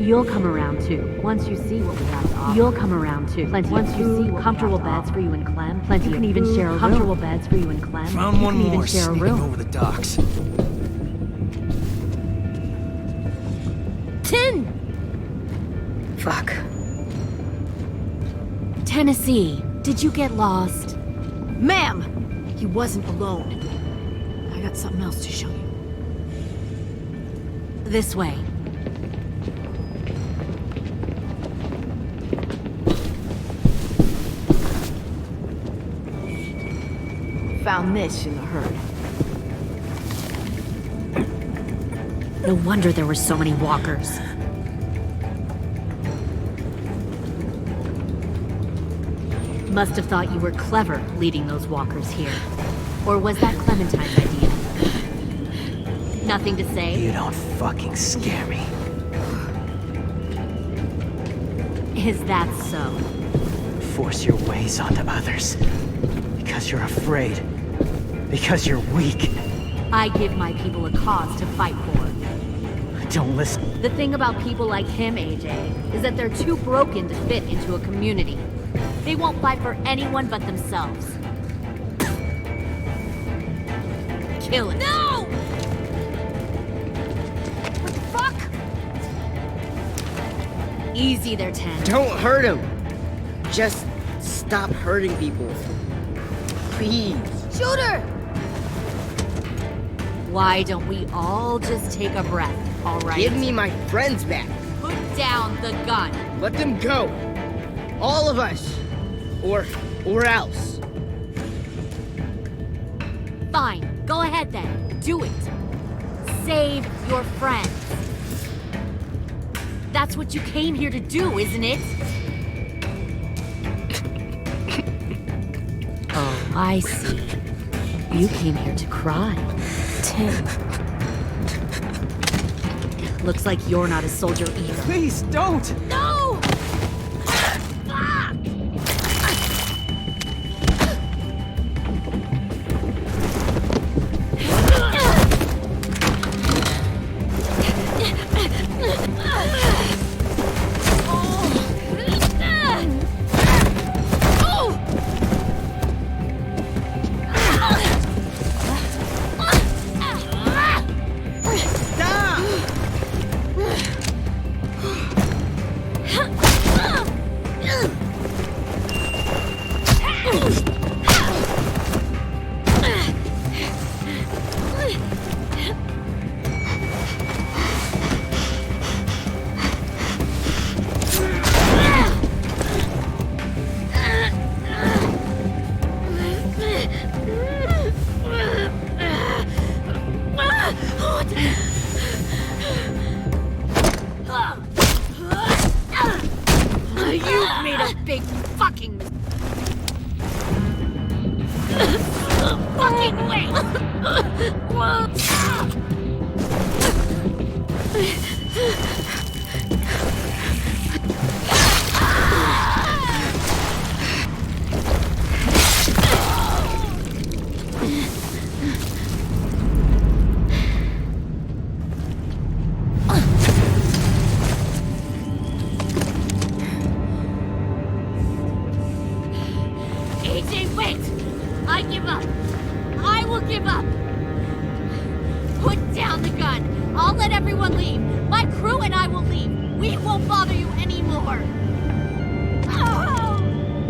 You'll come around too, once you see what we have to offer. You'll come around too. Plenty once of you see comfortable beds for you and Clem. Plenty you can even share a comfortable beds for you and Clem. Found one you can more even share a sneaking room. over the docks. Tin! Fuck. Tennessee, did you get lost? Ma'am! He wasn't alone. I got something else to show you. This way. Found this in the herd. No wonder there were so many walkers. Must have thought you were clever leading those walkers here. Or was that Clementine's idea? Nothing to say? You don't fucking scare me. Is that so? Force your ways onto others. Because you're afraid. Because you're weak. I give my people a cause to fight for. Don't listen. The thing about people like him, AJ, is that they're too broken to fit into a community. They won't fight for anyone but themselves. Kill it. No! What the fuck? Easy there, Ten. Don't hurt him. Just stop hurting people. Please. Shoot her! Why don't we all just take a breath, all right? Give me my friends back. Put down the gun. Let them go. All of us. Or else. Fine, go ahead then. Do it. Save your friends. That's what you came here to do, isn't it? Oh, I see. You came here to cry. Tim. Looks like you're not a soldier either. Please, don't! No! You've made a big fucking fucking way!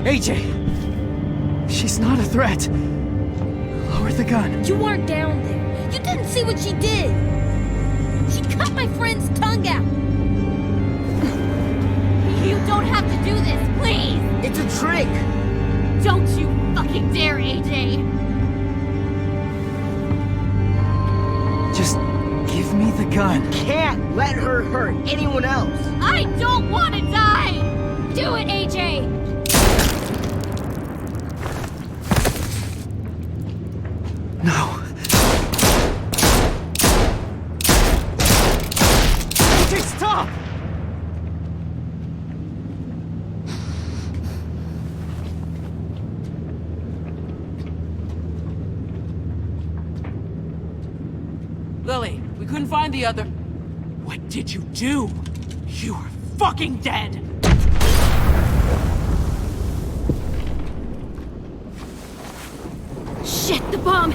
AJ! She's not a threat. Lower the gun. You weren't down there. You didn't see what she did. She cut my friend's tongue out. You don't have to do this, please! It's a trick! Don't you fucking dare, AJ! Just give me the gun. Can't let her hurt anyone else! I don't want to die! Do it, AJ! No. AJ, stop! Lily, we couldn't find the other. What did you do? You are fucking dead! Shit, the bomb!